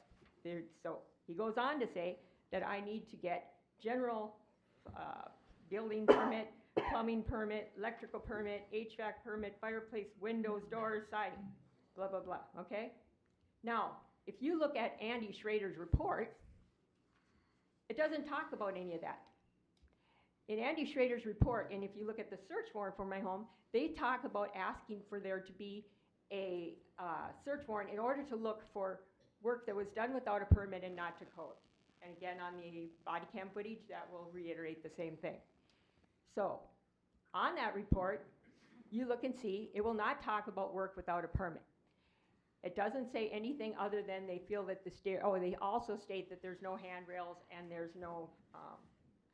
So he goes on to say that I need to get general building permit, plumbing permit, electrical permit, HVAC permit, fireplace, windows, doors, siding, blah, blah, blah, okay? Now, if you look at Andy Schrader's report, it doesn't talk about any of that. In Andy Schrader's report, and if you look at the search warrant for my home, they talk about asking for there to be a search warrant in order to look for work that was done without a permit and not to code. And again, on the body cam footage, that will reiterate the same thing. So, on that report, you look and see, it will not talk about work without a permit. It doesn't say anything other than they feel that they also state that there's no handrails and there's no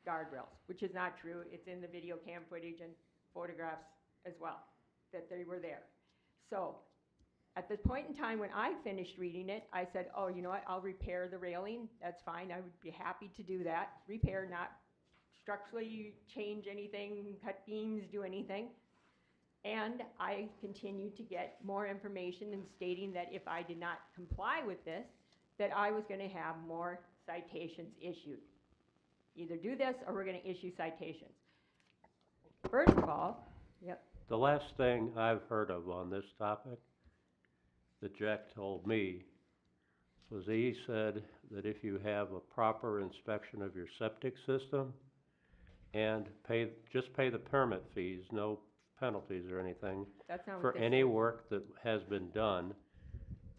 guardrails, which is not true. It's in the video cam footage and photographs as well, that they were there. So, at the point in time when I finished reading it, I said, oh, you know what, I'll repair the railing, that's fine, I would be happy to do that. Repair, not structurally change anything, cut beams, do anything. And I continued to get more information and stating that if I did not comply with this, that I was going to have more citations issued. Either do this or we're going to issue citations. First of all, yep. The last thing I've heard of on this topic that Jack told me was he said that if you have a proper inspection of your septic system and just pay the permit fees, no penalties or anything, That's not what for this any says. work that has been done,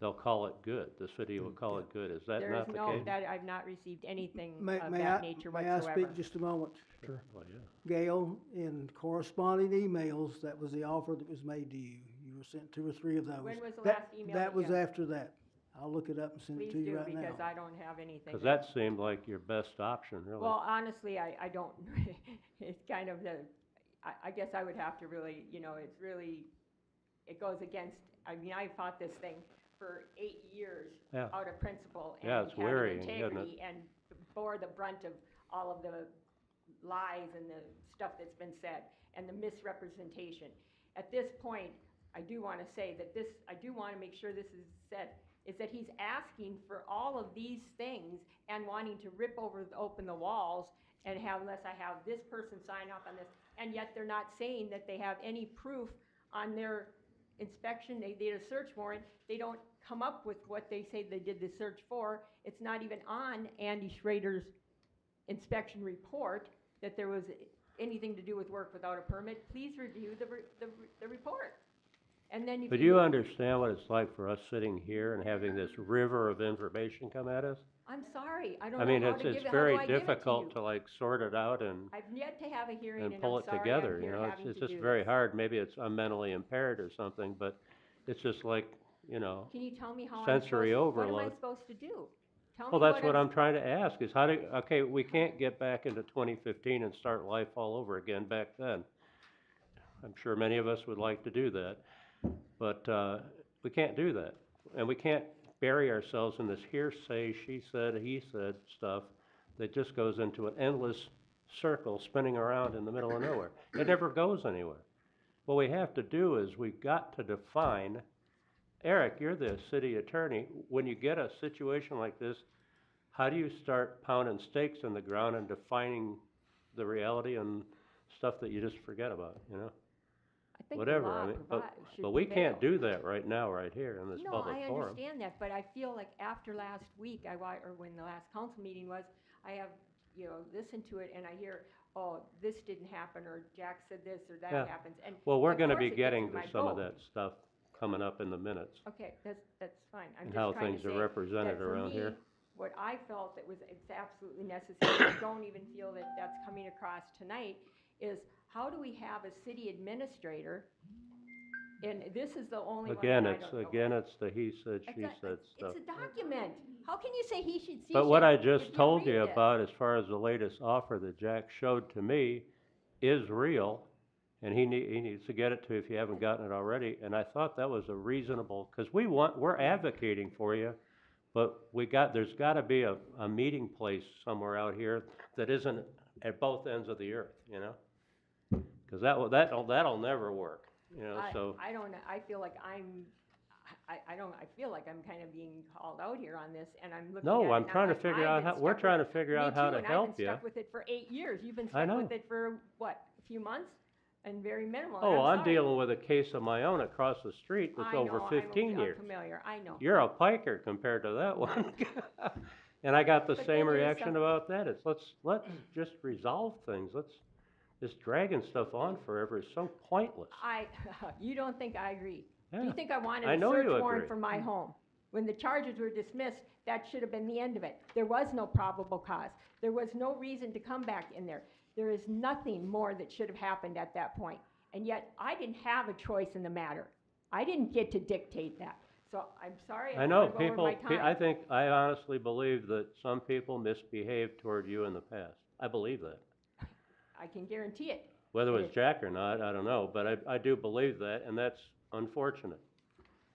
they'll call it good. The city will call it good. Is that There is not the no, case? that, I've not received anything May, of may that I, nature may I whatsoever. speak just a moment? Sure. Well, yeah. Gail, in corresponding emails, that was the offer that was made to you. You were sent 2 or 3 of those. When was the That- last email That that was you- after that. I'll look it up and send it Please to you do, right now. because I don't have anything. Because that seemed like your best option, really. Well, honestly, I don't, it's kind of the, I guess I would have to really, it's really, it goes against, I mean, I fought this thing for 8 years Yeah. out of principle Yeah, and it's having wearying, isn't it? integrity and bore the brunt of all of the lies and the stuff that's been said and the misrepresentation. At this point, I do want to say that this, I do want to make sure this is said, is that he's asking for all of these things and wanting to open the walls and have, unless I have this person sign off on this, and yet they're not saying that they have any proof on their inspection. They did a search warrant, they don't come up with what they say they did the search for. It's not even on Andy Schrader's inspection report that there was anything to do with work without a permit. Please review the report. And then if But you understand what it's like for us sitting here and having this river of information come at us? I'm sorry, I don't I know mean, how to give it's it, how very do I give it to difficult you? to like sort it out and I've yet to have a hearing and I'm pull it sorry together, I'm you here know? having It's to just do very this. hard. Maybe I'm mentally impaired or something, but it's just like, you know. Can you tell me how sensory what am I overload. supposed to do? Tell me Well, that's what I'm I'm trying to ask, is okay, we can't get back into 2015 and start life all over again back then. I'm sure many of us would like to do that, but we can't do that. And we can't bury ourselves in this hearsay, she said, he said stuff that just goes into an endless circle spinning around in the middle of nowhere. It never goes anywhere. What we have to do is we've got to define. Eric, you're the city attorney. When you get a situation like this, how do you start pounding stakes in the ground and defining the reality and stuff that you just forget about, you know? I think the Whatever, law I mean, but should we prevail. can't do that right now, right here in this public No, I forum. understand that, but I feel like after last week, or when the last council meeting was, I have, listened to it and I hear, oh, this didn't happen, or Jack said this, or that Yeah. happens, and Well, we're of gonna course be it gets getting in to my some of vote. that stuff coming up in the minutes. Okay, that's fine. I'm And just how trying things to are say represented that for around me, here. what I felt that it's absolutely necessary, I don't even feel that that's coming across tonight, is how do we have a city administrator, and this is the only one Again, that I don't know. it's the he said, she said stuff. It's a document. How can you say he should, she should? But what I if just told read you this? about, as far as the latest offer that Jack showed to me, is real, and he needs to get it to you if you haven't gotten it already. And I thought that was a reasonable, because we're advocating for you, but there's got to be a meeting place somewhere out here that isn't at both ends of the earth, you know? Because that'll never work, you know. So I don't know, I feel like I feel like I'm kind of being called out here on this, and I'm looking at it. no, I'm and trying to like, figure I've out been we're stuck trying with- to figure Me out how too, to and help I've been you. stuck with it for 8 years. You've been I stuck know. with it for, what, a few months? And very minimal. and Oh, I'm sorry. dealing with a case of my own across the street that's I over know, 15 years. I'm familiar, I know. You're a piker compared to that one. And I got the But same then there's reaction some- about that. It's let's just resolve things. This dragging stuff on forever is so pointless. You don't think I agree? Do Yeah. you think I wanted I a know search you warrant agree. for my home? When the charges were dismissed, that should have been the end of it. There was no probable cause. There was no reason to come back in there. There is nothing more that should have happened at that point. And yet, I didn't have a choice in the matter. I didn't get to dictate that. So I'm sorry, I I know don't wanna go over my time. I honestly believe that some people misbehaved toward you in the past. I believe that. I can guarantee it. Whether it was It- Jack or not, I don't know, but I do believe that, and that's unfortunate.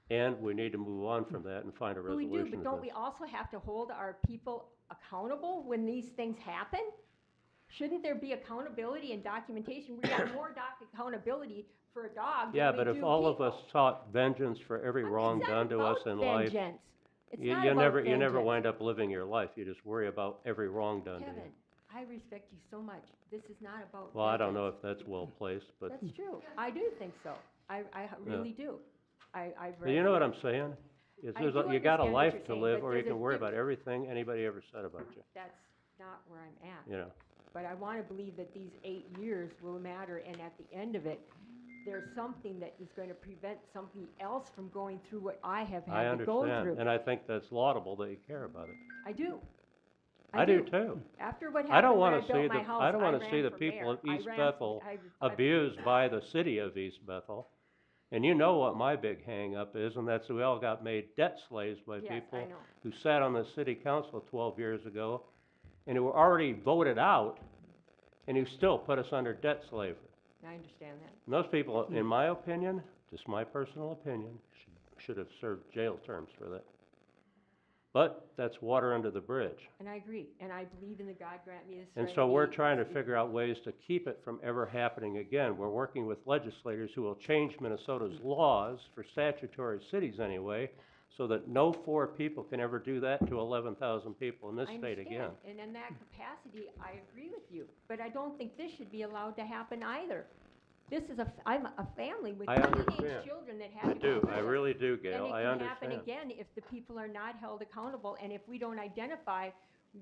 And we need to move on from that and find a But we resolution do, to but don't this. we also have to hold our people accountable when these things happen? Shouldn't there be accountability and documentation? We have more accountability for a dog Yeah, than we but do if all of us people. sought vengeance for every wrong It's not done to us about in life, vengeance. It's you not about never vengeance. wind up living your life. You just worry about every wrong done to you. Kevin, I respect you so much. This is not about Well, I don't know vengeance. if that's well placed, but That's true. I do think so. I really do. I but you know what I'm saying? is I there's, do you got a understand what life you're to saying, live, but or you there's a can worry about difference. everything anybody ever said about you, That's not where I'm at. you know? But I want to believe that these 8 years will matter, and at the end of it, there's something that is going to prevent something else from going through what I have I had to go understand, through. and I think that's laudable that you care about it. I do. I do too. After what I don't happened when I wanna see built my the, house, I don't wanna ran see the for people mayor. of I East ran Bethel I- abused by the city of East Bethel. And you know what my big hang up is, and that's we all got made debt slaves by Yes, I people know. who sat on the city council 12 years ago and who were already voted out and who still put us under debt slavery. I understand that. And those people, in my opinion, just my personal opinion, should have served jail terms for that. But that's water under the bridge. And I agree, and I believe in the God grant me the And serenity. so we're trying to figure out ways to keep it from ever happening again. We're working with legislators who will change Minnesota's laws for statutory cities anyway, so that no 4 people can ever do that to 11,000 people in this I state again. understand, and in that capacity, I agree with you, but I don't think this should be allowed to happen either. This is I'm a family with I teenage understand. children that I had to do, go I through this. really do, Gail, I And it can happen understand. again if the people are not held accountable, and if we don't identify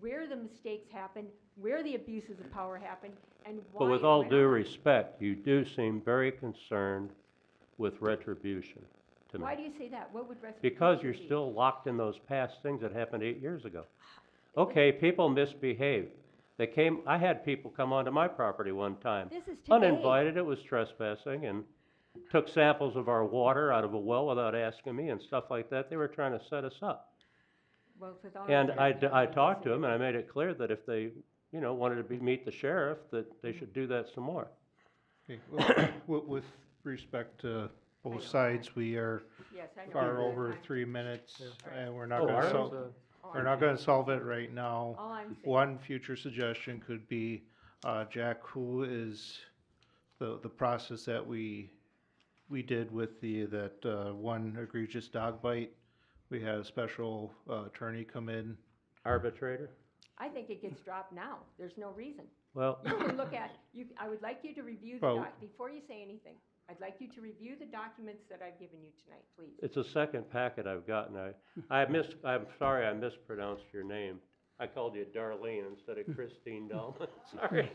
where the mistakes happen, where the abuses of power happen, and why But with it all went due on. respect, you do seem very concerned with retribution to me. Why do you say that? What would restitution Because you're be? still locked in those past things that happened 8 years ago. Okay, people misbehave. I had people come onto my property one time. This is today. Uninvited, it was trespassing, and took samples of our water out of a well without asking me and stuff like that. They were trying to set us up. Well, with all And respect, I would talked to them, disagree. and I made it clear that if they, wanted to meet the sheriff, that they should do that some more. Okay, well, with respect to both sides, we are Yes, I know. far Your over time. 3 minutes, Right. and we're not Oh, gonna are we? solve, All we're I'm not saying- gonna solve it right now. All I'm saying. One future suggestion could be, Jack, who is the process that we did with that one egregious dog bite? We had a special attorney come in. Arbitrator? I think it gets dropped now. There's no reason. Well, You can look at, I would like you to review the Well- before you say anything, I'd like you to review the documents that I've given you tonight, please. it's a second packet I've gotten. I'm sorry I mispronounced your name. I called you Darlene instead of Christine Dahlman, sorry.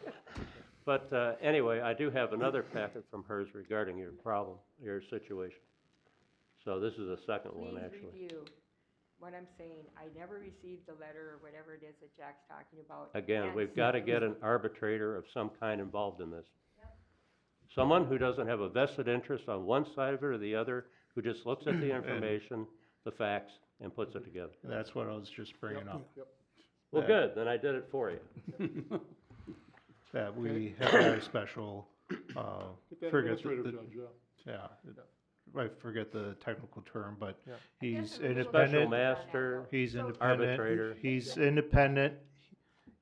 But anyway, I do have another packet from hers regarding your problem, your situation. So this is the second one, Please actually. review what I'm saying. I never received the letter or whatever it is that Jack's talking about. Again, And we've got to get an arbitrator of some kind involved in this. Someone who doesn't have a vested interest on one side of it or the other, who just looks at the information, the facts, and puts it together. And that's what I was just bringing up, Well, Yeah. good, then I did it for you. that we have a very special, Get that forget administrative the, judge, yeah. I forget the technical term, but Yeah. he's I'm a little Special independent. master, He's So- independent. Arbitrator. He's independent.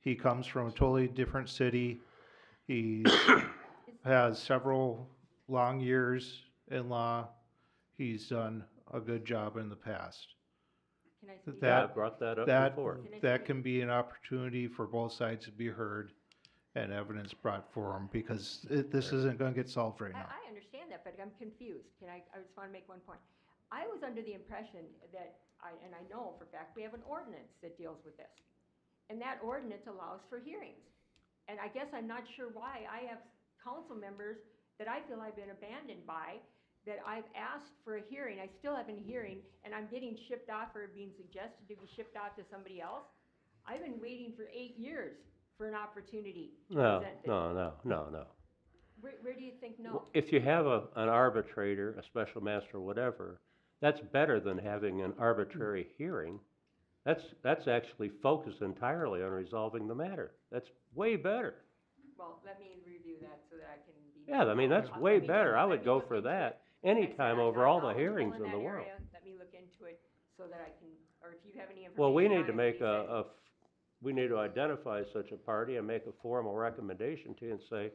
He comes from a totally different city. He has several long years in law. He's done a good job in the past. Can I speak? that- I brought that up That, before. Can I that speak? can be an opportunity for both sides to be heard and evidence brought for them, because this isn't gonna get solved right now. I understand that, but I'm confused. I just want to make one point. I was under the impression that, and I know for a fact, we have an ordinance that deals with this. And that ordinance allows for hearings. And I guess I'm not sure why I have council members that I feel I've been abandoned by, that I've asked for a hearing, I still have a hearing, and I'm getting shipped off or being suggested to be shipped off to somebody else. I've been waiting for 8 years for an opportunity to No, present this. no. Where do you think no? If you have an arbitrator, a special master, whatever, that's better than having an arbitrary hearing. That's actually focused entirely on resolving the matter. That's way better. Well, let me review that so that I can be. Yeah, I mean, that's Let way me better. I let would me go look for into that it. Like I said, anytime I'm over not all the knowledgeable hearings in that the world. area. Let me look into it so that I can, or if you have any information. Well, we on need it, to make please send it. we need to identify such a party and make a formal recommendation to you and say,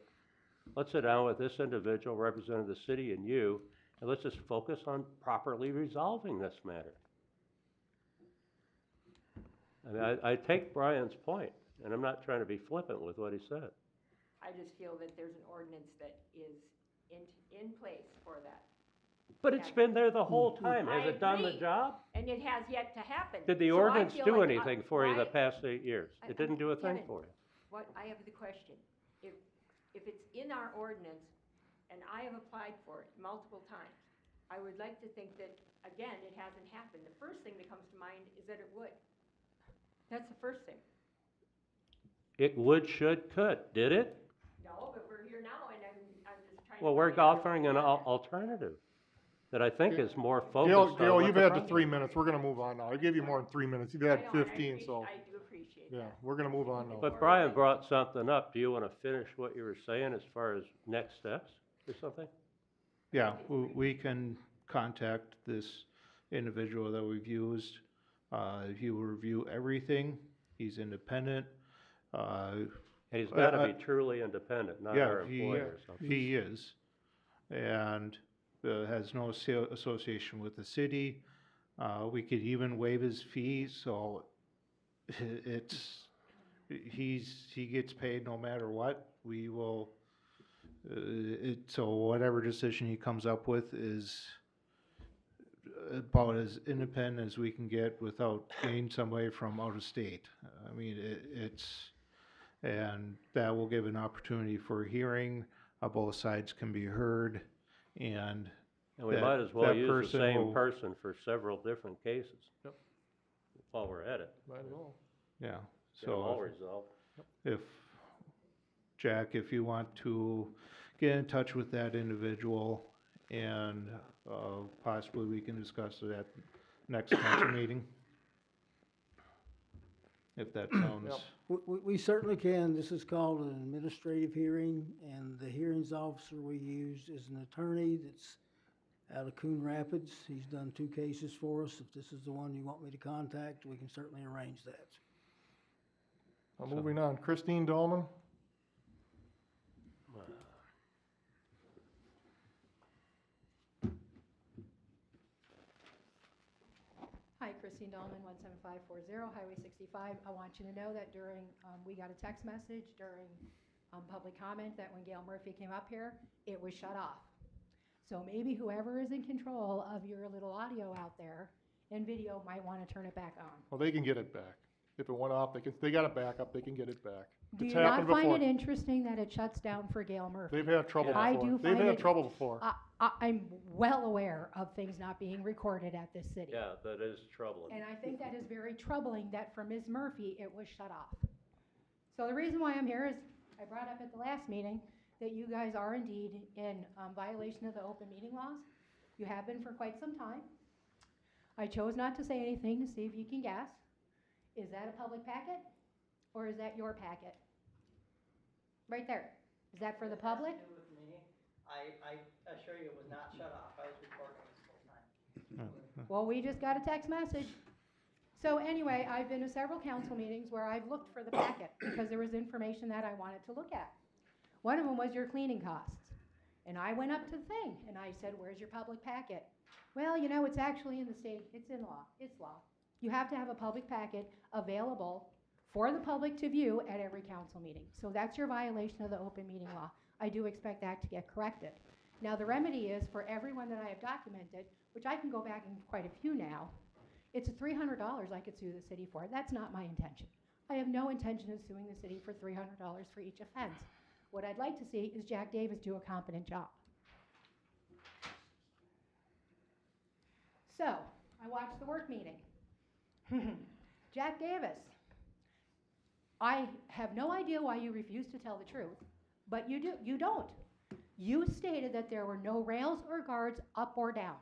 let's sit down with this individual representing the city and you, and let's just focus on properly resolving this matter. I mean, I take Brian's point, and I'm not trying to be flippant with what he said. I just feel that there's an ordinance that is in place for that. But it's been there the whole time. Has I it done the agree. job? And it has yet to happen. Did the So I ordinance feel do like anything for you the why- past 8 years? It didn't do a thing Kevin, for you. What, I have the question. If it's in our ordinance, and I have applied for it multiple times, I would like to think that, again, it hasn't happened. The first thing that comes to mind is that it would. That's the first thing. It would, should, could. Did it? No, but we're here now, and I'm just trying to. Well, we're find out offering an what's on it. alternative that I think is more Gail, focused on Gail, what you've the had the problem 3 is. minutes, we're gonna move on now. I gave you more than 3 minutes, you've I had know, and I 15, so, I do appreciate yeah, that. we're gonna move on now. But Brian brought something up. Do you want to finish what you were saying as far as next steps or something? Yeah, we can contact this individual that we've used. He will review everything. He's independent. And he's got to be truly independent, not our employer or something. He is. And has no association with the city. We could even waive his fees, so he gets paid no matter what. We will, so whatever decision he comes up with is about as independent as we can get without getting somebody from out of state. I mean, and that will give an opportunity for hearing. Both sides can be heard, and we that- might as well that use the person same will- person for several different cases. Yep. While we're at it. Might as well. yeah. Get them all So resolved. if, Jack, if you want to get in touch with that individual and possibly we can discuss it at next council meeting. If that sounds, We certainly can. This is called an administrative hearing, and the hearings officer we use is an attorney that's out of Coon Rapids. He's done 2 cases for us. If this is the one you want me to contact, we can certainly arrange that. Moving on, Christine Dahlman, Hi, Christine Dahlman, 17540 Highway 65. I want you to know that during, we got a text message during public comment that when Gail Murphy came up here, it was shut off. So maybe whoever is in control of your little audio out there and video might want to turn it back on. well, they can get it back. If it went off, they got it back up, they can get it back. Do It's you not happened find before. it interesting that it shuts down for Gail Murphy? They've had trouble I before. do They've find had it- trouble before. I'm well aware of things not being recorded at this city. Yeah, that is troubling. And I think that is very troubling that for Ms. Murphy, it was shut off. So the reason why I'm here is, I brought up at the last meeting that you guys are indeed in violation of the open meeting laws. You have been for quite some time. I chose not to say anything to see if you can guess. Is that a public packet, or is that your packet? Right there. Is that for the public? It has to do with me. I assure you it was not shut off. I was recording this whole time. Well, we just got a text message. So anyway, I've been to several council meetings where I've looked for the packet because there was information that I wanted to look at. One of them was your cleaning costs. And I went up to the thing and I said, where's your public packet? Well, you know, it's actually in the state, it's in law, it's law. You have to have a public packet available for the public to view at every council meeting. So that's your violation of the open meeting law. I do expect that to get corrected. Now, the remedy is for everyone that I have documented, which I can go back in quite a few now, it's $300 I could sue the city for. That's not my intention. I have no intention of suing the city for $300 for each offense. What I'd like to see is Jack Davis do a competent job. So, I watched the work meeting. Jack Davis, I have no idea why you refuse to tell the truth, but you don't. You stated that there were no rails or guards up or down.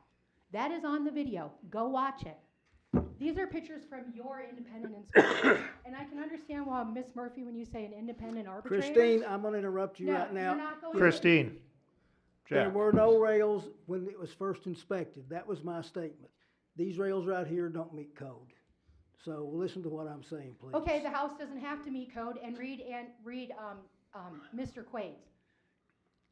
That is on the video. Go watch it. These are pictures from your independent inspector. And I can understand why, Ms. Murphy, when you say an independent arbitrator. Christine, I'm gonna interrupt you No, right now. you're not going to. Christine, There Jack, were no rails when it was first inspected. That was my statement. These rails right here don't meet code. So listen to what I'm saying, please. Okay, the house doesn't have to meet code, and read Mr. Quaid's.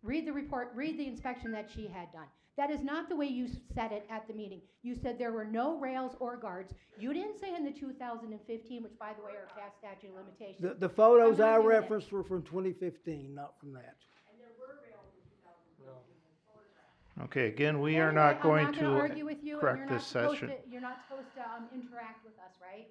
Read the report, read the inspection that she had done. That is not the way you said it at the meeting. You said there were no rails or guards. You didn't say in the 2015, which by the way are past statute of limitations. The photos I'm not I doing it. referenced were from 2015, not from that. And there were rails in 2015 photographs. Okay, again, we are Anyway, not going I'm not gonna to argue with you, and correct you're not this supposed session. to, you're not supposed to, interact with us, right?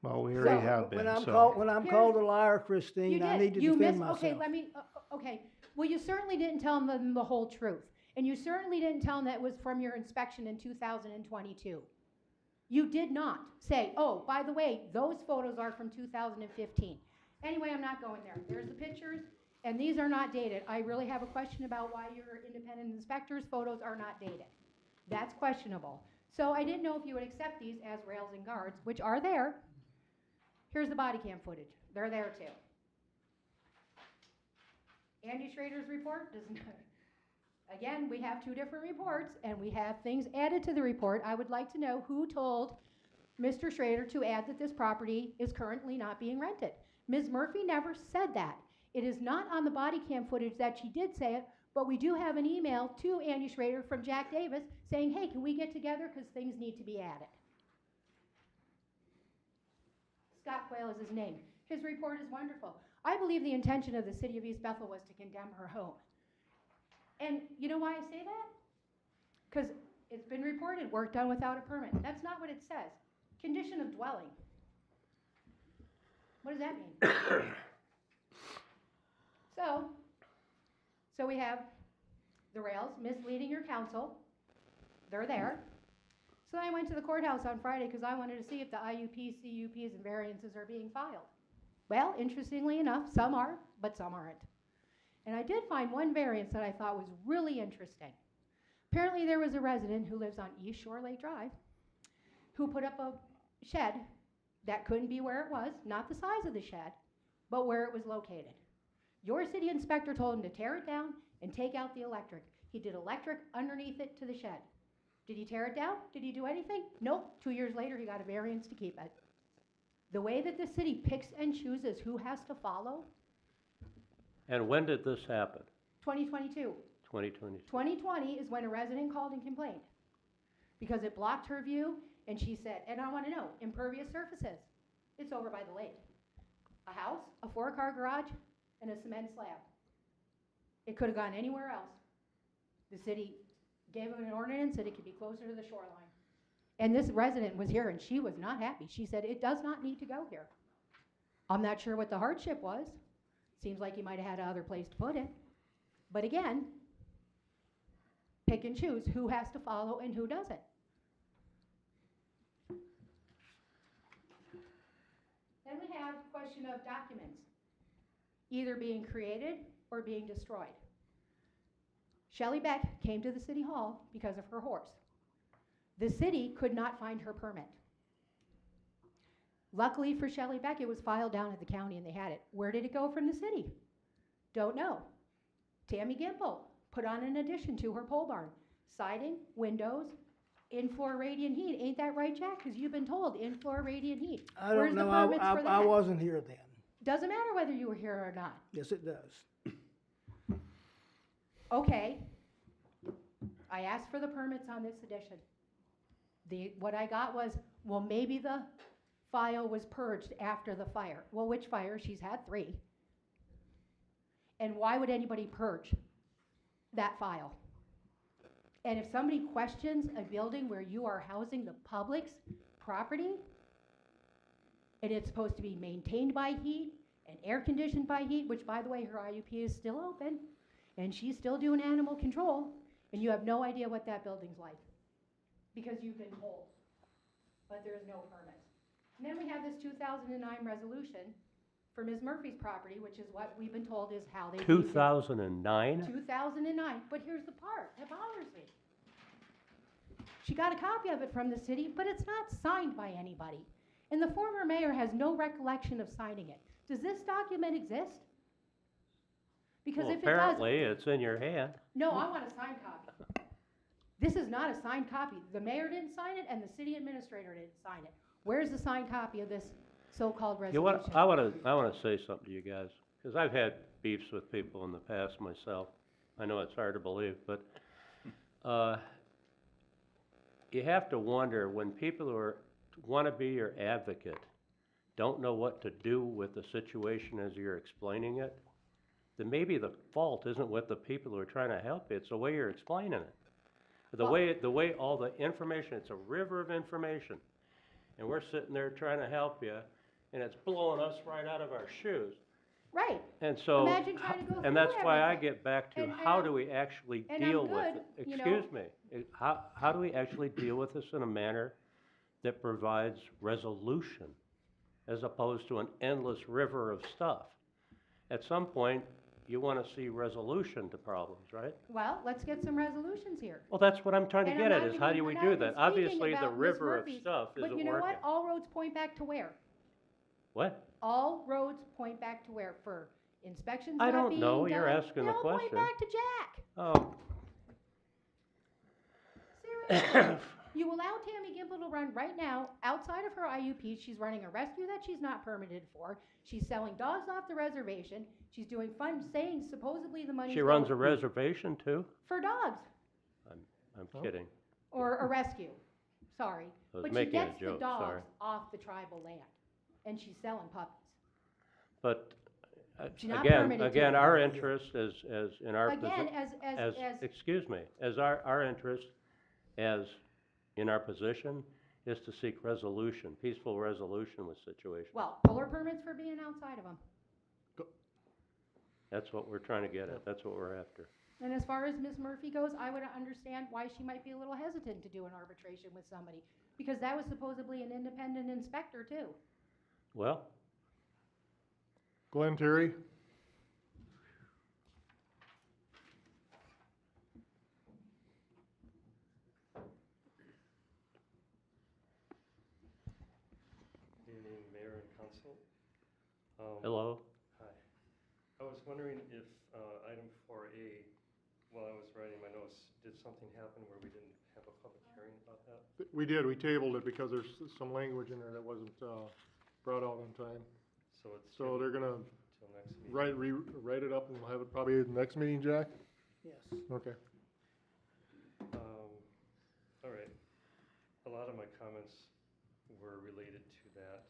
Well, we already So, have been, so. When I'm Here's- called a liar, You Christine, I did. need to You defend missed. myself. Okay, let me, okay. Well, you certainly didn't tell them the whole truth. And you certainly didn't tell them that it was from your inspection in 2022. You did not say, oh, by the way, those photos are from 2015. Anyway, I'm not going there. There's the pictures, and these are not dated. I really have a question about why your independent inspector's photos are not dated. That's questionable. So I didn't know if you would accept these as rails and guards, which are there. Here's the body cam footage. They're there too. Andy Schrader's report does not. Again, we have two different reports, and we have things added to the report. I would like to know who told Mr. Schrader to add that this property is currently not being rented. Ms. Murphy never said that. It is not on the body cam footage that she did say it, but we do have an email to Andy Schrader from Jack Davis saying, hey, can we get together because things need to be added. Scott Quayle is his name. His report is wonderful. I believe the intention of the city of East Bethel was to condemn her home. And you know why I say that? Because it's been reported, work done without a permit. That's not what it says. Condition of dwelling. What does that mean? So we have the rails misleading your council. They're there. So I went to the courthouse on Friday because I wanted to see if the IUPs, CUPs, and variances are being filed. Well, interestingly enough, some are, but some aren't. And I did find one variance that I thought was really interesting. Apparently there was a resident who lives on East Shore Lake Drive who put up a shed that couldn't be where it was, not the size of the shed, but where it was located. Your city inspector told him to tear it down and take out the electric. He did electric underneath it to the shed. Did he tear it down? Did he do anything? Nope. 2 years later, he got a variance to keep it. The way that the city picks and chooses who has to follow. And when did this happen? 2022. 2022? 2020 is when a resident called and complained because it blocked her view, and she said, and I want to know, impervious surfaces. It's over by the lake. A house, a 4-car garage, and a cement slab. It could have gone anywhere else. The city gave him an ordinance that it could be closer to the shoreline. And this resident was here, and she was not happy. She said, it does not need to go here. I'm not sure what the hardship was. Seems like he might have had another place to put it. But again, pick and choose who has to follow and who doesn't. Then we have the question of documents, either being created or being destroyed. Shelley Beck came to the city hall because of her horse. The city could not find her permit. Luckily for Shelley Beck, it was filed down at the county and they had it. Where did it go from the city? Don't know. Tammy Gimple put on an addition to her pole barn. Siding, windows, in-floor radiant heat. Ain't that right, Jack? Because you've been told in-floor radiant heat. I Where's don't the know, permits for I that? wasn't here then. Doesn't matter whether you were here or not. Yes, it does. Okay. I asked for the permits on this addition. What I got was, well, maybe the file was purged after the fire. Well, which fire? She's had 3. And why would anybody purge that file? And if somebody questions a building where you are housing the public's property, and it's supposed to be maintained by heat and air conditioned by heat, which by the way, her IUP is still open, and she's still doing animal control, and you have no idea what that building's like because you've been told, but there's no permit. And then we have this 2009 resolution for Ms. Murphy's property, which is what we've been told is how they. 2009? 2009, but here's the part that bothers me. She got a copy of it from the city, but it's not signed by anybody. And the former mayor has no recollection of signing it. Does this document exist? Because Well, if it does, apparently it's in your hand. no, I want a signed copy. This is not a signed copy. The mayor didn't sign it, and the city administrator didn't sign it. Where's the signed copy of this so-called resolution? You know what, I wanna say something to you guys, because I've had beefs with people in the past myself. I know it's hard to believe, but, you have to wonder when people who wanna be your advocate don't know what to do with the situation as you're explaining it, then maybe the fault isn't with the people who are trying to help you, it's the way you're explaining it. The way all the information, it's a river of information. And we're sitting there trying to help you, and it's blowing us right out of our shoes. Right. And so, Imagine trying to go and through that's why I everything. get back to And how I'm- do we actually and I'm deal with good, it? you know. Excuse me, how do we actually deal with this in a manner that provides resolution as opposed to an endless river of stuff? At some point, you want to see resolution to problems, right? Well, let's get some resolutions here. Well, that's what I'm trying to And get I'm at, not is how do even- we we're do not that? even speaking Obviously, the about Ms. river of Murphy's, stuff isn't But you know what? working. All roads point back to where? What? All roads point back to where? For inspections I not don't being know. You're done? asking They the all point question. back to Jack. Oh, Seriously. You allow Tammy Gimple to run right now, outside of her IUP, she's running a rescue that she's not permitted for, she's selling dogs off the reservation, she's doing fun, saying supposedly the money's she runs a going reservation too? for dogs, I'm kidding. or a rescue, sorry. I was But she making a gets the joke, sorry. dogs off the tribal land, and she's selling puppies. But, She's not again, permitted to. our interest as in our Again, position, excuse me, as our interest as in our position is to seek resolution, peaceful resolution with situations. Well, pull her permits for being outside of them. That's what we're trying to get at, that's what we're after. And as far as Ms. Murphy goes, I would understand why she might be a little hesitant to do an arbitration with somebody, because that was supposedly an independent inspector too. Well, Glenn Terry? Good evening, Mayor and Council. hello? Hi. I was wondering if item 4A, while I was writing my notes, did something happen where we didn't have a public hearing about that? We did, we tabled it because there's some language in there that wasn't brought out on time. So it's So they're gonna till next meeting. write it up and we'll have it probably at the next meeting, Jack? Yes. Okay. All right. A lot of my comments were related to that,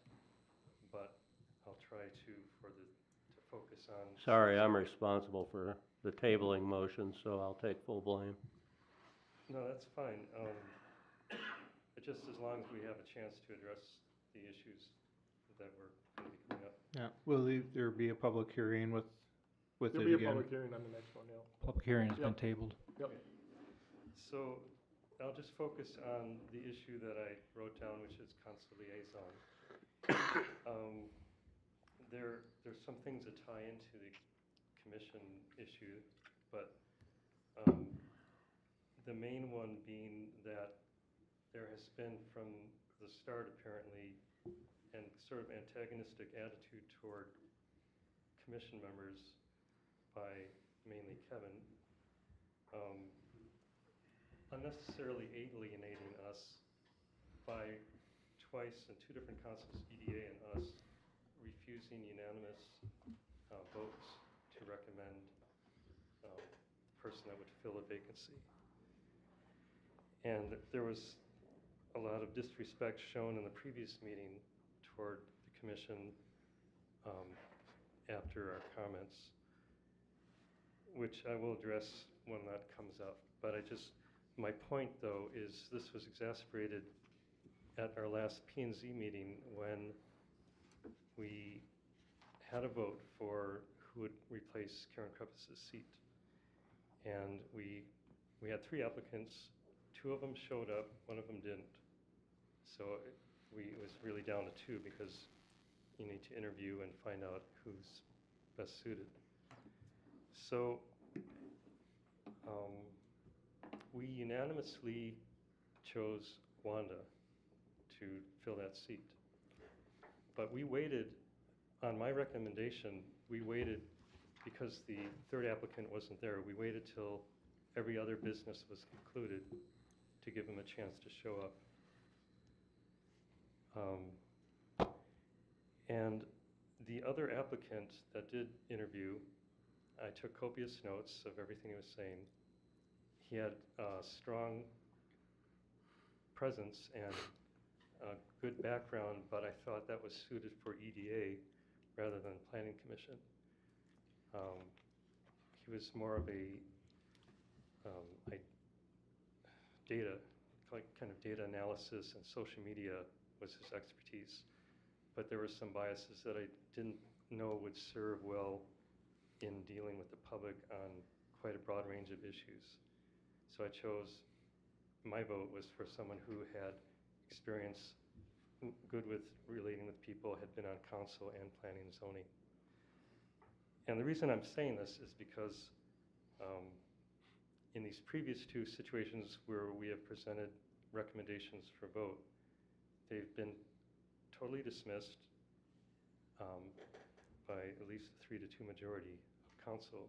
but I'll try to focus on. Sorry, I'm responsible for the tabling motion, so I'll take full blame. No, that's fine. But just as long as we have a chance to address the issues that were going to be coming up. Yeah, will there be a public hearing with it There'll be a again? public hearing on the next one, yeah. Public hearing has been Yep. tabled. Yep. So I'll just focus on the issue that I wrote down, which is council liaison. There's some things that tie into the commission issue, but the main one being that there has been from the start apparently and sort of antagonistic attitude toward commission members by mainly Kevin, unnecessarily alienating us by twice in two different councils, EDA and us, refusing unanimous votes to recommend the person that would fill a vacancy. And there was a lot of disrespect shown in the previous meeting toward the commission after our comments, which I will address when that comes up. But my point though is this was exacerbated at our last P&Z meeting when we had a vote for who would replace Karen Kruppis's seat. And we had 3 applicants, 2 of them showed up, 1 of them didn't. So it was really down to 2 because you need to interview and find out who's best suited. So we unanimously chose Wanda to fill that seat. But we waited, on my recommendation, we waited because the 3rd applicant wasn't there. We waited till every other business was concluded to give him a chance to show up. And the other applicant that did interview, I took copious notes of everything he was saying. He had a strong presence and a good background, but I thought that was suited for EDA rather than Planning Commission. He was more of a, data, like kind of data analysis and social media was his expertise. But there were some biases that I didn't know would serve well in dealing with the public on quite a broad range of issues. So I chose, my vote was for someone who had experience good with relating with people, had been on council and planning and zoning. And the reason I'm saying this is because in these previous two situations where we have presented recommendations for vote, they've been totally dismissed by at least a 3-2 majority of council.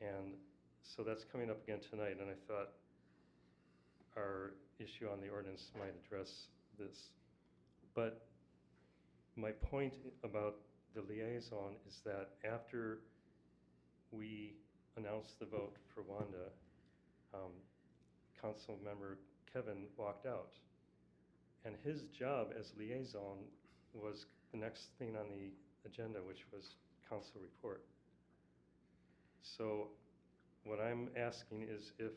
And so that's coming up again tonight, and I thought our issue on the ordinance might address this. But my point about the liaison is that after we announced the vote for Wanda, council member Kevin walked out. And his job as liaison was the next thing on the agenda, which was council report. So what I'm asking is if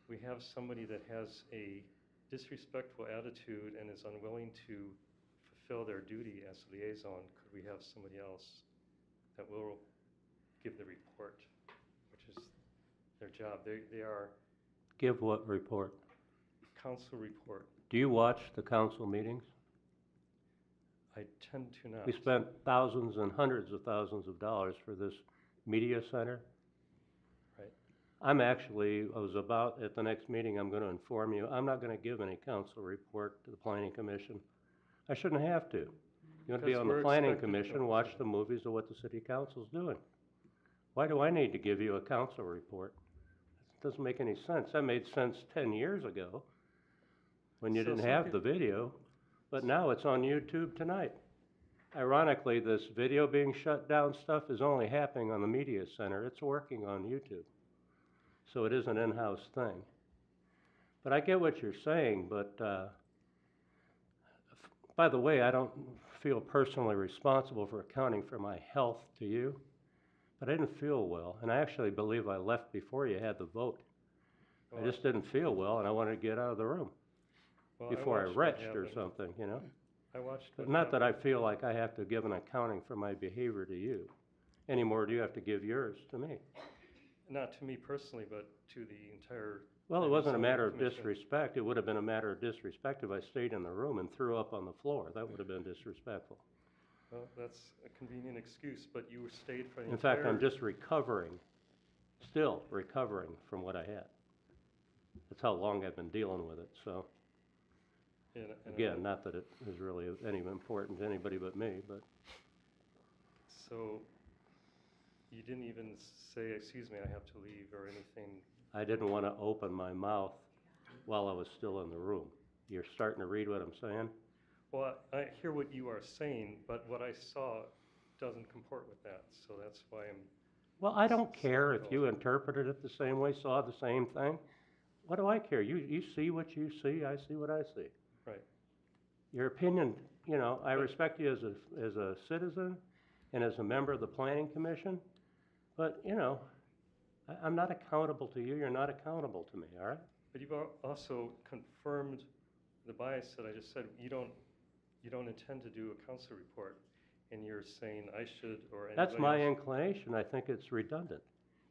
we have somebody that has a disrespectful attitude and is unwilling to fulfill their duty as liaison, could we have somebody else that will give the report, which is their job? They are Give what report? council report. Do you watch the council meetings? I tend to not. We spent thousands and hundreds of thousands of dollars for this media center. Right. I was about, at the next meeting, I'm going to inform you, I'm not going to give any council report to the planning commission. I shouldn't have to. You want to be Because on the we're planning expected to commission, watch present. the movies of what the city council's doing. Why do I need to give you a council report? It doesn't make any sense. That made sense 10 years ago when you So didn't some have the video, but now it's on YouTube tonight. Ironically, this video being shut down stuff is only happening on the media center. It's working on YouTube. So it is an in-house thing. But I get what you're saying, but by the way, I don't feel personally responsible for accounting for my health to you, but I didn't feel well, and I actually believe I left before you had the vote. Well, I just didn't feel well, and I wanted to get out of the room well, before I watched what retched or happened. something, you know? I watched But what not that I happened. feel like I have to give an accounting for my behavior to you, any more do you have to give yours to me. Not to me personally, but to the entire. Well, it planning wasn't a zoning matter of commission. disrespect. It would have been a matter of disrespect if I stayed in the room and threw up on the floor. That would have been disrespectful. Well, that's a convenient excuse, but you stayed for the In fact, I'm entire- just recovering, still recovering from what I had. That's how long I've been dealing with it, so. and Again, not that it is really of any importance to anybody but me, but So you didn't even say, excuse me, I have to leave or anything. I didn't want to open my mouth while I was still in the room. You're starting to read what I'm saying? Well, I hear what you are saying, but what I saw doesn't comport with that, so that's why I'm. Well, I don't care if you interpreted it the same way, saw the same thing. What do I care? You see what you see, I see what I see. Right. Your opinion, you know, I respect you as a citizen and as a member of the planning commission, but, you know, I'm not accountable to you, you're not accountable to me, all right? But you've also confirmed the bias that I just said. You don't intend to do a council report, and you're saying I should or anybody That's my else. inclination, I think it's redundant.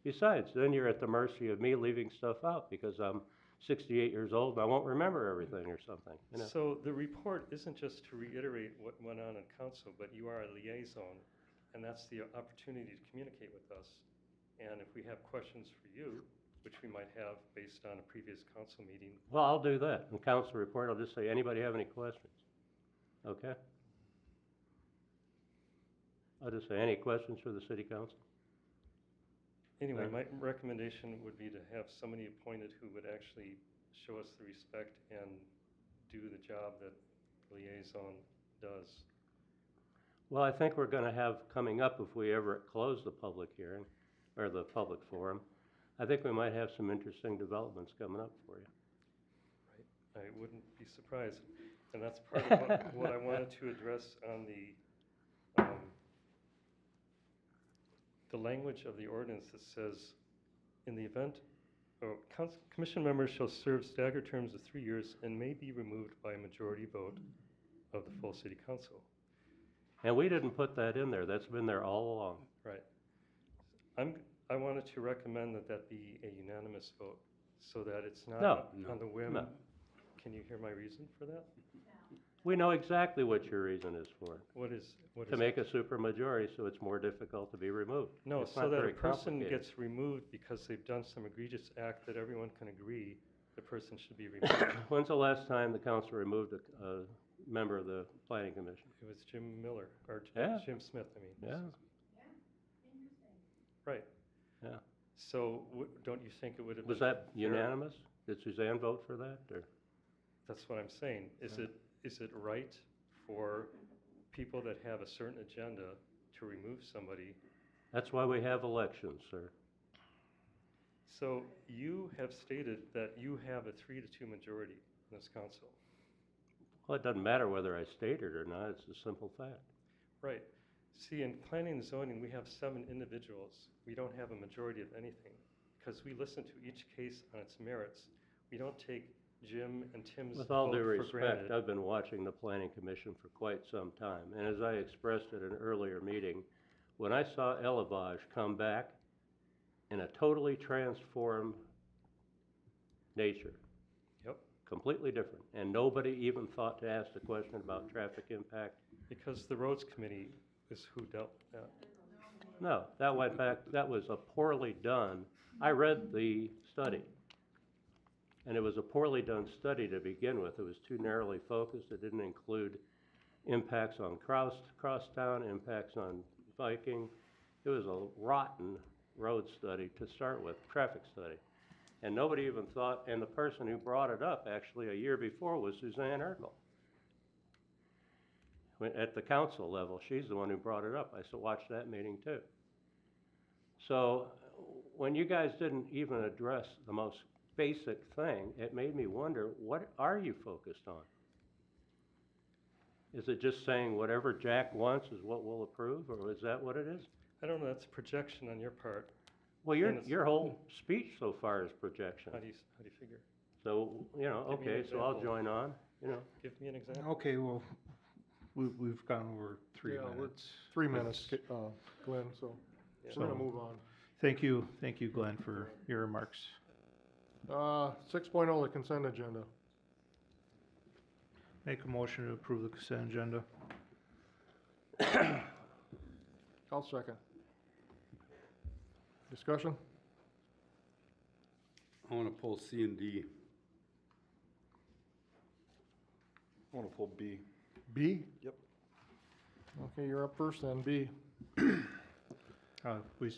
Besides, then you're at the mercy of me leaving stuff out because I'm 68 years old and I won't remember everything or something, you know? So the report isn't just to reiterate what went on in council, but you are a liaison, and that's the opportunity to communicate with us. And if we have questions for you, which we might have based on a previous council meeting. Well, I'll do that. In council report, I'll just say, anybody have any questions? Okay? I'll just say, any questions for the city council? Anyway, Okay. my recommendation would be to have somebody appointed who would actually show us the respect and do the job that liaison does. Well, I think we're gonna have coming up, if we ever close the public hearing, or the public forum, I think we might have some interesting developments coming up for you. I wouldn't be surprised. And that's part of what I wanted to address on the language of the ordinance that says, in the event Commission members shall serve staggered terms of 3 years and may be removed by a majority vote of the full city council. And we didn't put that in there, that's been there all along. Right. I wanted to recommend that that be a unanimous vote, so that it's not No. on the whim. No. Can you hear my reason for that? We know exactly what your reason is for it. What is To make a supermajority so it's more difficult to be removed. No, It's so not that a very person complicated. gets removed because they've done some egregious act that everyone can agree the person should be removed. When's the last time the council removed a member of the planning commission? It was Jim Miller, or Yeah. Jim Smith, I mean. Yeah. Right. Yeah. So don't you think it would have been? Was that fair? unanimous? Did Suzanne vote for that, or? That's what I'm saying. Is it right for people that have a certain agenda to remove somebody? That's why we have elections, sir. So you have stated that you have a 3-2 majority in this council. Well, it doesn't matter whether I state it or not, it's a simple fact. Right. See, in planning and zoning, we have 7 individuals. We don't have a majority of anything, because we listen to each case on its merits. We don't take Jim and Tim's With all vote due for respect, granted. I've been watching the planning commission for quite some time, and as I expressed at an earlier meeting, when I saw Elevage come back in a totally transformed nature, Yep, completely different, and nobody even thought to ask the question about traffic impact. because the roads committee is who dealt with that. No, that went back, that was a poorly done, I read the study. And it was a poorly done study to begin with. It was too narrowly focused. It didn't include impacts on crosstown, impacts on biking. It was a rotten road study to start with, traffic study. And nobody even thought, and the person who brought it up actually a year before was Suzanne Urkel. At the council level, she's the one who brought it up. I watched that meeting too. So when you guys didn't even address the most basic thing, it made me wonder, what are you focused on? Is it just saying whatever Jack wants is what we'll approve, or is that what it is? I don't know, that's projection on your part. Well, And it's- your whole speech so far is projection. How do you figure? So, you know, Give me an okay, so I'll example. join on, you know. Give me an example. Okay, well, we've gone over 3 Yeah, we're minutes. 3 minutes, Glenn, so Yeah. we're gonna So- move on. Thank you, Glenn, for your remarks. 6.0, the consent agenda. Make a motion to approve the consent agenda. I'll second. Discussion? I want to pull C and D. I want to pull B. B? Yep. Okay, you're up first then, B. We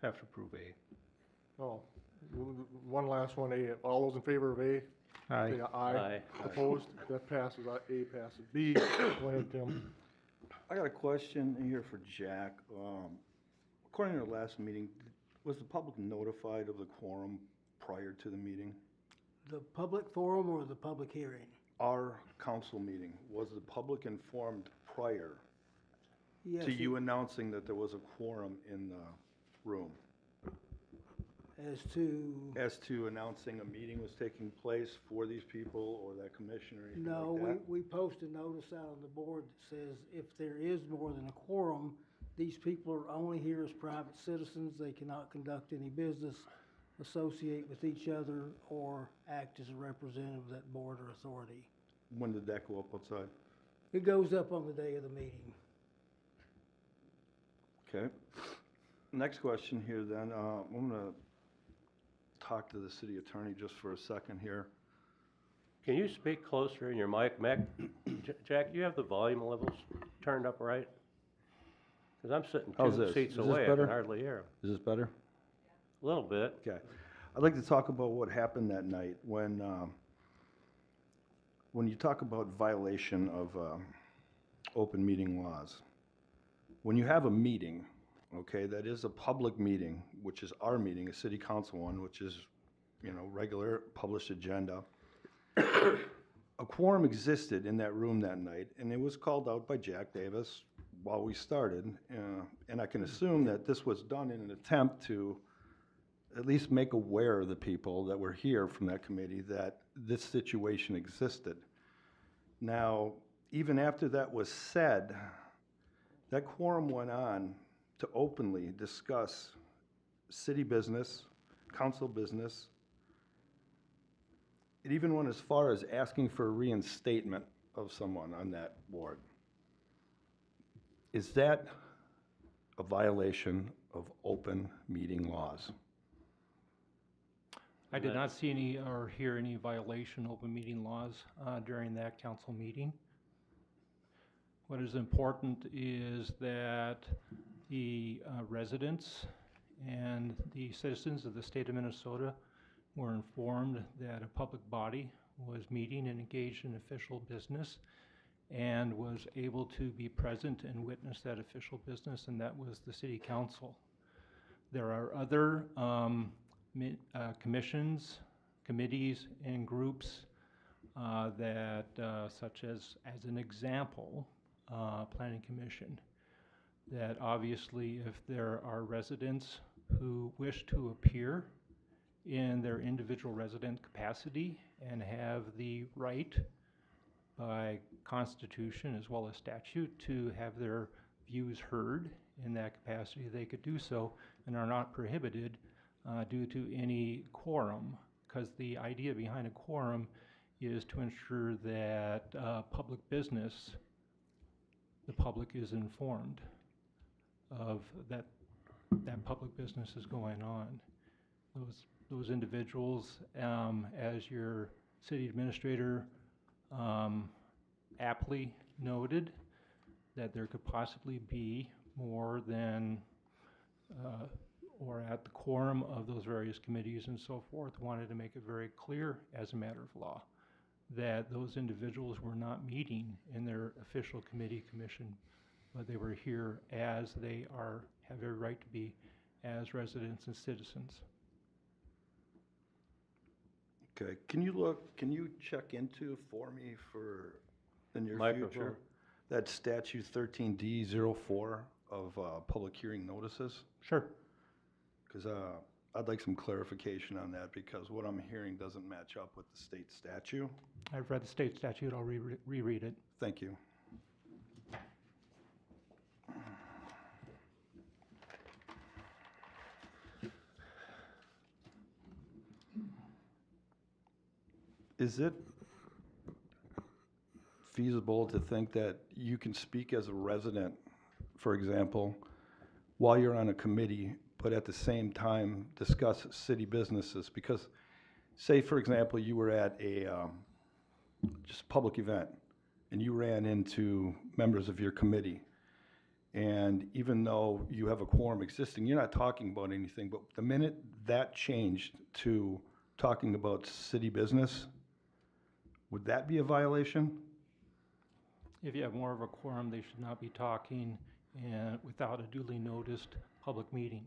have to approve A. Oh, one last one, A. All those in favor of A? Aye. Say aye. Aye. Opposed? That passes. A passes. B, go ahead, Tim. I got a question here for Jack. According to the last meeting, was the public notified of the quorum prior to the meeting? The public forum or the public hearing? Our council meeting, was the public informed prior Yes, to you announcing that there was a quorum in the room? As to, announcing a meeting was taking place for these people or that commission or anything no, like that? we post a notice out on the board that says if there is more than a quorum, these people are only here as private citizens. They cannot conduct any business, associate with each other, or act as a representative of that board or authority. When did that go up outside? It goes up on the day of the meeting. Okay. Next question here then, I'm gonna talk to the city attorney just for a second here. Can you speak closer in your mic, Mac? Jack, you have the volume levels turned up right? Because I'm sitting How's 2 this? seats Is this away, I better? can hardly hear him. Is this better? A little bit. Okay. I'd like to talk about what happened that night when you talk about violation of open meeting laws. When you have a meeting, okay, that is a public meeting, which is our meeting, a city council one, which is, you know, regular published agenda. A quorum existed in that room that night, and it was called out by Jack Davis while we started. And I can assume that this was done in an attempt to at least make aware of the people that were here from that committee that this situation existed. Now, even after that was said, that quorum went on to openly discuss city business, council business. It even went as far as asking for a reinstatement of someone on that board. Is that a violation of open meeting laws? I did not see any or hear any violation of open meeting laws during that council meeting. What is important is that the residents and the citizens of the state of Minnesota were informed that a public body was meeting and engaged in official business and was able to be present and witness that official business, and that was the city council. There are other commissions, committees, and groups that, such as an example, Planning Commission, that obviously if there are residents who wish to appear in their individual resident capacity and have the right by constitution as well as statute to have their views heard in that capacity, they could do so and are not prohibited due to any quorum, because the idea behind a quorum is to ensure that public business, the public is informed of that public business is going on. Those individuals, as your city administrator aptly noted, that there could possibly be more than or at the quorum of those various committees and so forth, wanted to make it very clear as a matter of law that those individuals were not meeting in their official committee commission, but they were here as they have every right to be as residents and citizens. Okay, can you check into for me for the near Microphone. future? That statute 13D04 of public hearing notices? Sure. Because I'd like some clarification on that, because what I'm hearing doesn't match up with the state statute. I've read the state statute, I'll reread it. Thank you. Is it feasible to think that you can speak as a resident, for example, while you're on a committee, but at the same time discuss city businesses? Because say, for example, you were at a just public event and you ran into members of your committee, and even though you have a quorum existing, you're not talking about anything, but the minute that changed to talking about city business, would that be a violation? If you have more of a quorum, they should not be talking without a duly noticed public meeting.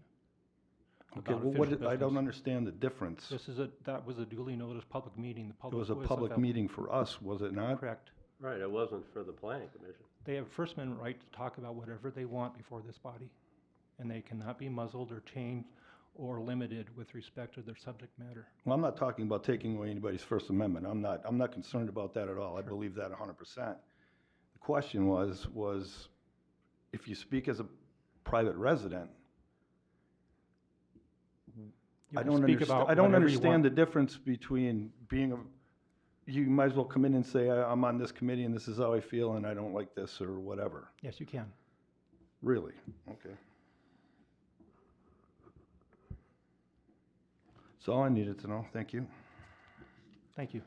Okay, well, I don't understand the difference. That was a duly noticed public meeting. The It public was a public available. meeting for us, was it not? Correct. Right, it wasn't for the planning commission. They have First Amendment right to talk about whatever they want before this body, and they cannot be muzzled or changed or limited with respect to their subject matter. Well, I'm not talking about taking away anybody's First Amendment. I'm not concerned about that at all. I believe that 100%. The question was if you speak as a private resident, I don't understand the difference between you might as well come in and say, I'm on this committee and this is how I feel and I don't like this or whatever. Yes, you can. Really? Okay. That's all I needed to know. Thank you. Thank you.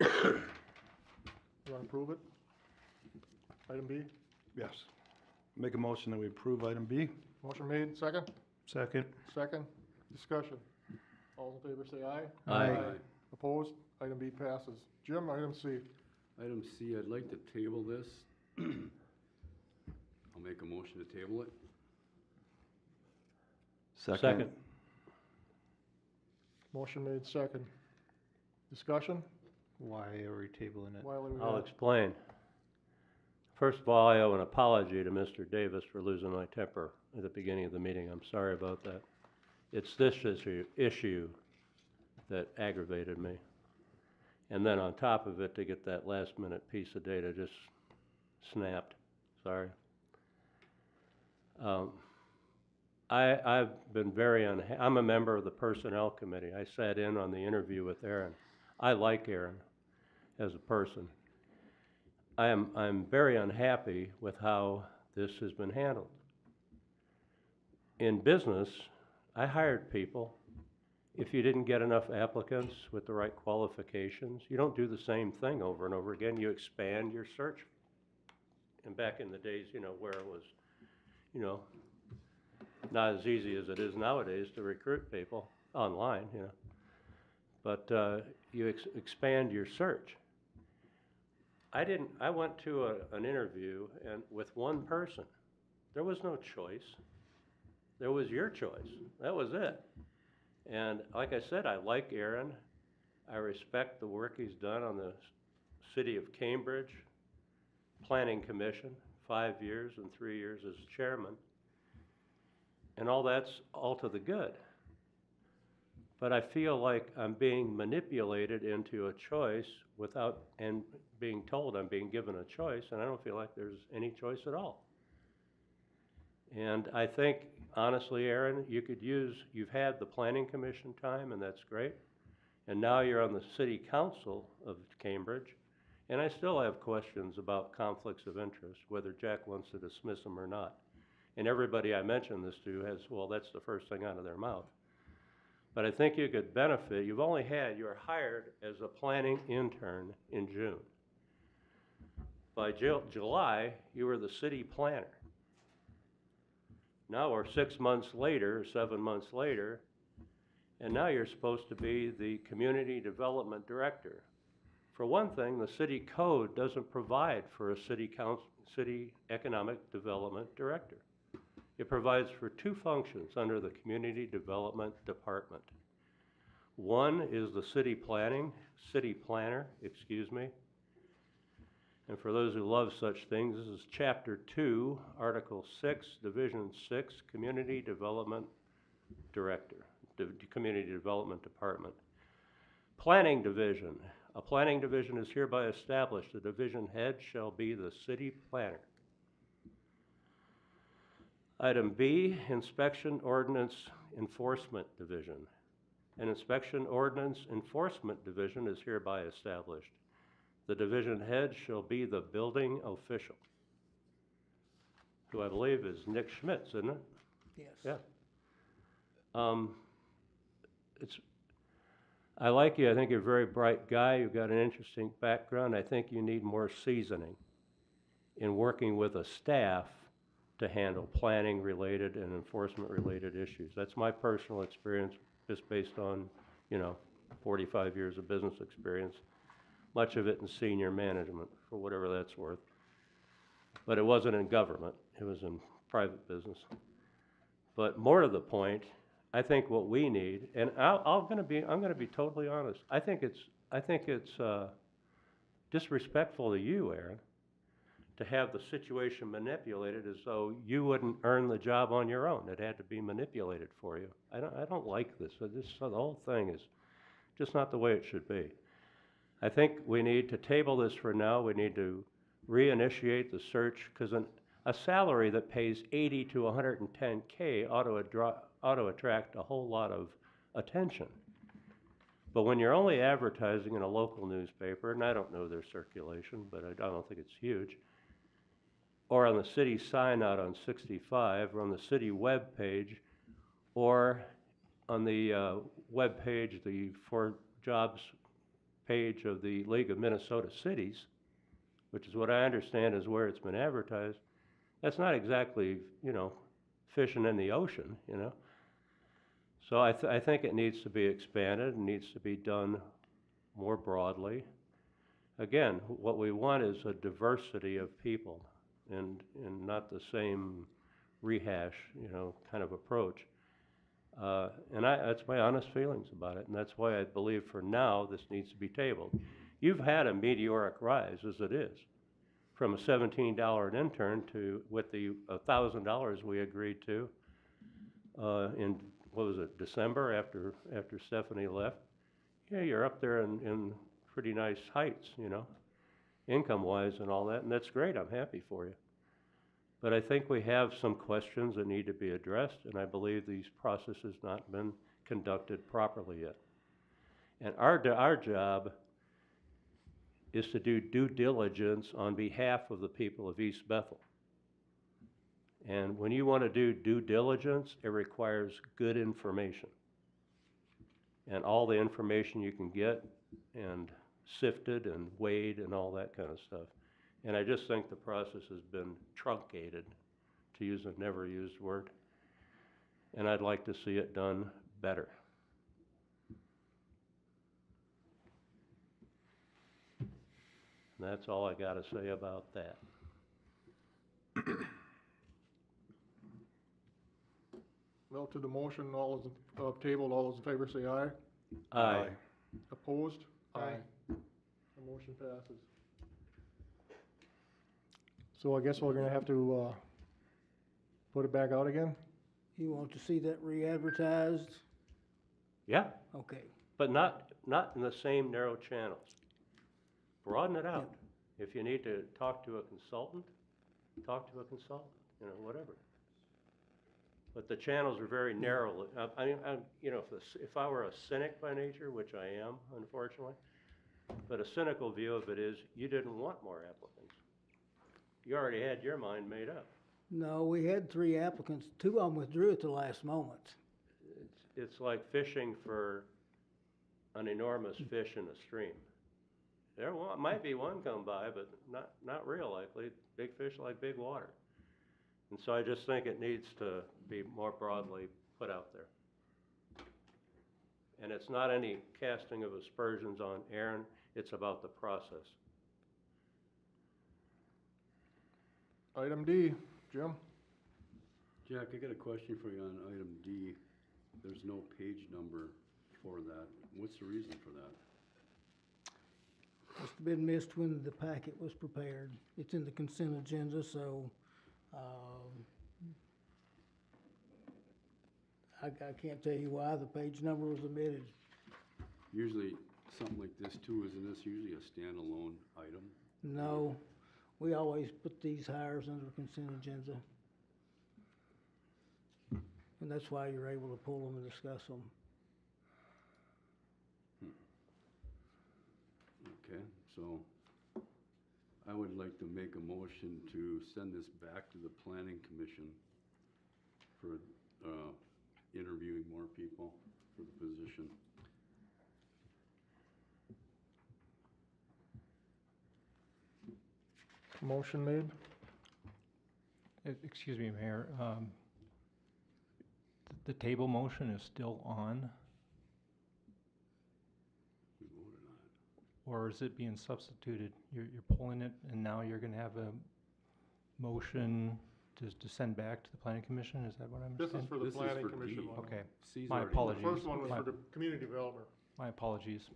You want to approve it? Item B? Yes. Make a motion that we approve item B. Motion made, second? Second. Second, discussion. All in favor say aye. Aye. Opposed? Item B passes. Jim, item C. Item C, I'd like to table this. I'll make a motion to table it. Second. Motion made, second. Discussion? Why are we tabling it? Why are we I'll not- explain. First of all, I owe an apology to Mr. Davis for losing my temper at the beginning of the meeting. I'm sorry about that. It's this issue that aggravated me. And then on top of it, to get that last minute piece of data just snapped, sorry. I've been very I'm a member of the Personnel Committee. I sat in on the interview with Aaron. I like Aaron as a person. I'm very unhappy with how this has been handled. In business, I hired people. If you didn't get enough applicants with the right qualifications, you don't do the same thing over and over again. You expand your search. And back in the days, you know, where it was, you know, not as easy as it is nowadays to recruit people online, you know. But you expand your search. I went to an interview and with one person. There was no choice. There was your choice. That was it. And like I said, I like Aaron. I respect the work he's done on the City of Cambridge Planning Commission, 5 years and 3 years as chairman. And all that's all to the good. But I feel like I'm being manipulated into a choice without, and being told I'm being given a choice, and I don't feel like there's any choice at all. And I think, honestly, Aaron, you've had the Planning Commission time, and that's great. And now you're on the City Council of Cambridge, and I still have questions about conflicts of interest, whether Jack wants to dismiss them or not. And everybody I mention this to has, well, that's the first thing out of their mouth. But I think you could benefit. You were hired as a planning intern in June. By July, you were the city planner. Now we're 6 months later, 7 months later, and now you're supposed to be the community development director. For one thing, the city code doesn't provide for a city economic development director. It provides for 2 functions under the community development department. One is the city planner, And for those who love such things, this is Chapter 2, Article 6, Division 6, Community Development Director, Community Development Department. Planning Division. A planning division is hereby established. The division head shall be the city planner. Item B, Inspection Ordinance Enforcement Division. An Inspection Ordinance Enforcement Division is hereby established. The division head shall be the building official, who I believe is Nick Schmitz, isn't it? Yes. Yeah. I like you. I think you're a very bright guy. You've got an interesting background. I think you need more seasoning in working with a staff to handle planning-related and enforcement-related issues. That's my personal experience, just based on, 45 years of business experience, much of it in senior management, for whatever that's worth. But it wasn't in government. It was in private business. But more to the point, I think what we need, and I'm going to be totally honest. I think it's disrespectful to you, Aaron, to have the situation manipulated as though you wouldn't earn the job on your own. It had to be manipulated for you. I don't like this. The whole thing is just not the way it should be. I think we need to table this for now. We need to reinitiate the search, because a salary that pays $80 to $110K ought to attract a whole lot of attention. But when you're only advertising in a local newspaper, and I don't know their circulation, but I don't think it's huge, or on the city sign out on 65, or on the city web page, or on the web page, the For Jobs page of the League of Minnesota Cities, which is what I understand is where it's been advertised, that's not exactly, fishing in the ocean, So I think it needs to be expanded and needs to be done more broadly. Again, what we want is a diversity of people and not the same rehash, kind of approach. And that's my honest feelings about it, and that's why I believe for now this needs to be tabled. You've had a meteoric rise as it is, from a $17 an intern to with the $1,000 we agreed to in what was it, December after Stephanie left, yeah, you're up there in pretty nice heights, you know, income-wise and all that, and that's great, I'm happy for you. But I think we have some questions that need to be addressed, and I believe these processes not been conducted properly yet. And our job is to do due diligence on behalf of the people of East Bethel. And when you want to do due diligence, it requires good information. And all the information you can get, and sifted and weighed and all that kind of stuff. And I just think the process has been truncated, to use a never used word. And I'd like to see it done better. And that's all I got to say about that. Well, to the motion, tabled, all those in favor say aye. Aye. Opposed? Aye. The motion passes. So I guess we're gonna have to, put it back out again? You want to see that re-advertised? Yeah, Okay. but not in the same narrow channels. Broaden it out. If you need to talk to a consultant, talk to a consultant, you know, whatever. But the channels are very narrow. You know, if I were a cynic by nature, which I am, unfortunately, but a cynical view of it is you didn't want more applicants. You already had your mind made up. No, we had 3 applicants. 2 of them withdrew at the last moment. It's like fishing for an enormous fish in a stream. There might be one come by, but not real likely. Big fish like big water. And so I just think it needs to be more broadly put out there. And it's not any casting of aspersions on Aaron, it's about the process. Item D, Jim? Jack, I got a question for you on item D. There's no page number for that. What's the reason for that? Must have been missed when the packet was prepared. It's in the consent agenda, so, I can't tell you why the page number was omitted. Usually, something like this too, isn't this usually a standalone item? No, we always put these hires under consent agenda. And that's why you're able to pull them and discuss them. Okay, so I would like to make a motion to send this back to the planning commission for, interviewing more people for the position. Motion made? Excuse me, Mayor, the table motion is still on, We voted on it. or is it being substituted? You're pulling it, and now you're gonna have a motion to send back to the planning commission? Is that what I'm This is understanding? for the This is planning for commission D. one. Okay, C's my already done. apologies. The first one was My- for the community development. My apologies.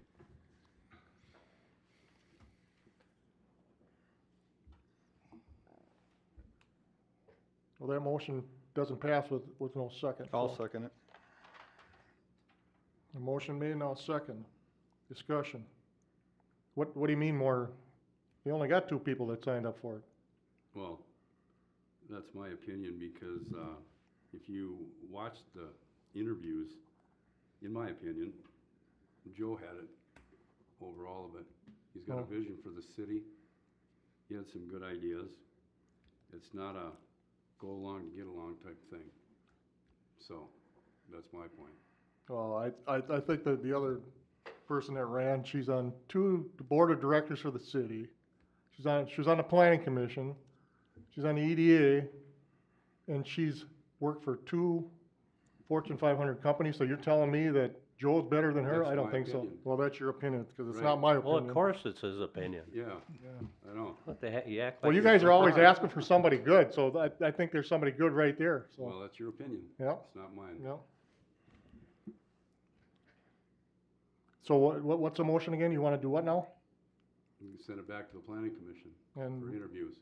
Well, that motion doesn't pass with no second. I'll so- second it. A motion made, now second. Discussion. What do you mean more? You only got 2 people that signed up for it. Well, that's my opinion because if you watch the interviews, in my opinion, Joe had it over all of it. He's got a Oh. vision for the city. He had some good ideas. It's not a go along to get along type thing. So, that's my point. Well, I think that the other person that ran, she's on the board of directors for the city. She was on the planning commission. She's on the EDA, and she's worked for 2 Fortune 500 companies. So you're telling me that Joe's better than her? That's I don't my think so. opinion. Well, that's your opinion, because it's Right. not my Well, opinion. of course it's his opinion. Yeah, Yeah. I know. What the heck, you act like. Well, you you're guys are always surprised. asking for somebody good, so I think there's somebody good right there, so, Well, that's your opinion. yeah, It's not mine. yeah. So what's the motion again? You want to do what now? You can send it back to the planning commission for And interviews.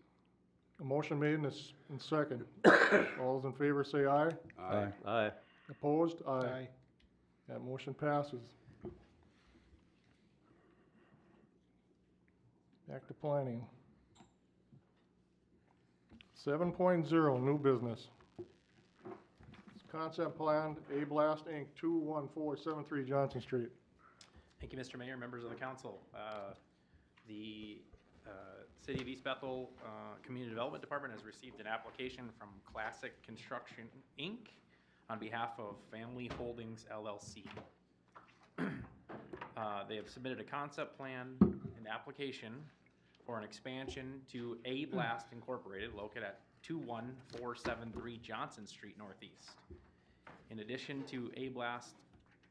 a motion made and second. All those in favor say aye. Aye. Aye. Opposed? Aye. That motion passes. Back to planning. 7.0, new business. Concept plan, A-Blast Inc., 21473 Johnson Street. Thank you, Mr. Mayor, members of the council. The City of East Bethel Community Development Department has received an application from Classic Construction, Inc. on behalf of Family Holdings LLC. They have submitted a concept plan and application for an expansion to A-Blast Incorporated, located at 21473 Johnson Street Northeast. In addition to A-Blast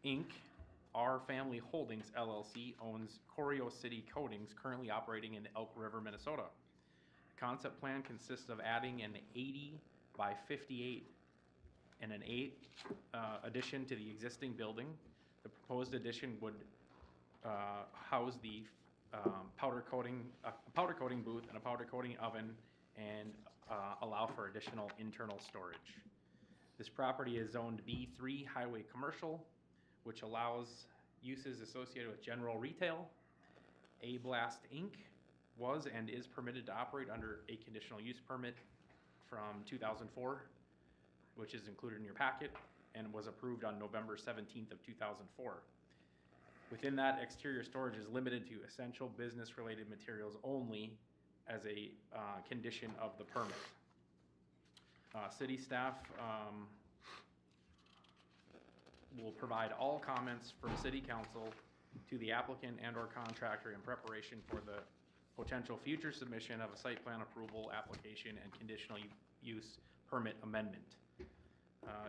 Inc., our Family Holdings LLC owns Corio City Coatings, currently operating in Elk River, Minnesota. The concept plan consists of adding an 80 by 58 and an 8 addition to the existing building. The proposed addition would house the powder coating booth and a powder coating oven, and allow for additional internal storage. This property is zoned B3 Highway Commercial, which allows uses associated with general retail. A-Blast Inc. was and is permitted to operate under a conditional use permit from 2004, which is included in your packet, and was approved on November 17th of 2004. Within that, exterior storage is limited to essential business-related materials only as a condition of the permit. City staff will provide all comments from City Council to the applicant and/or contractor in preparation for the potential future submission of a site plan approval application and conditional use permit amendment.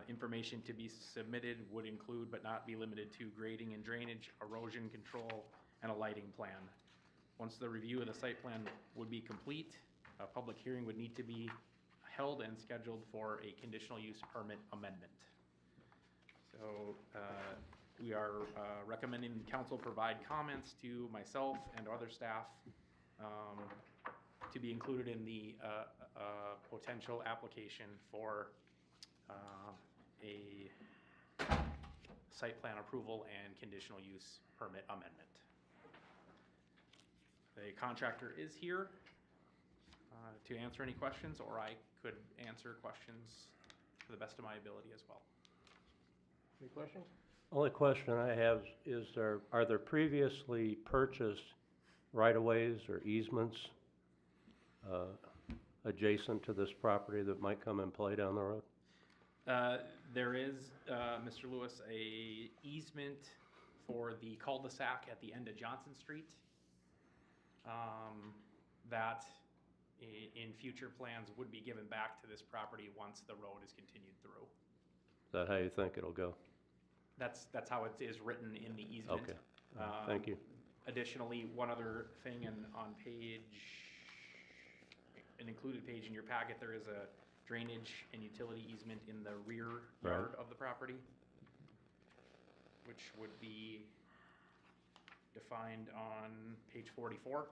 Information to be submitted would include but not be limited to grading and drainage, erosion control, and a lighting plan. Once the review of the site plan would be complete, a public hearing would need to be held and scheduled for a conditional use permit amendment. So we are recommending the council provide comments to myself and other staff to be included in the potential application for a site plan approval and conditional use permit amendment. The contractor is here to answer any questions, or I could answer questions to the best of my ability as well. Any questions? Only question I have is are there previously purchased right-of-ways or easements adjacent to this property that might come in play down the road? There is, Mr. Lewis, a easement for the cul-de-sac at the end of Johnson Street that in future plans would be given back to this property once the road is continued through. Is that how you think it'll go? That's how it is written in the easement. Okay, thank you. Additionally, one other thing, on an included page in your packet, there is a drainage and utility easement in the rear yard of the property, which would be defined on page 44.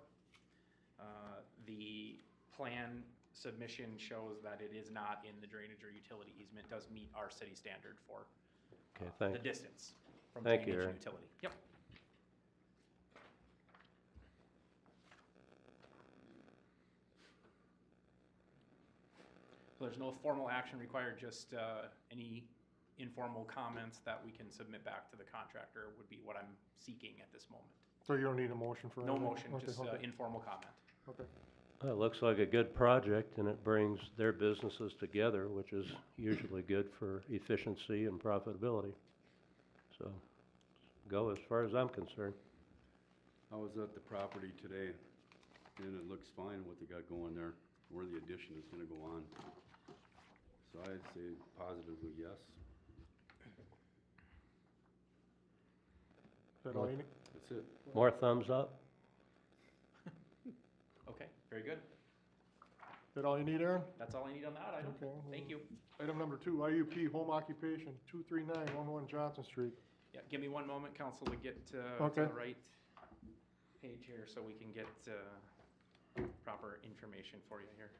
The plan submission shows that it is not in the drainage or utility easement, does meet our city standard for the distance from drainage and utility. Yep. So there's no formal action required, just any informal comments that we can submit back to the contractor would be what I'm seeking at this moment. So you don't need a motion for No anything? motion, Okay, just okay. informal comment. Okay. It looks like a good project, and it brings their businesses together, which is usually good for efficiency and profitability. So, go as far as I'm concerned. I was at the property today, and it looks fine what they got going there, where the addition is gonna go on. So I'd say positively yes. Is that all you need? That's it. More thumbs up? Okay, very good. Is that all you need, Aaron? That's all I need on that item. Okay. Thank you. Item number 2, IUP Home Occupation, 23911 Johnson Street. Yeah, give me one moment, council, to get to Okay. the right page here so we can get proper information for you here.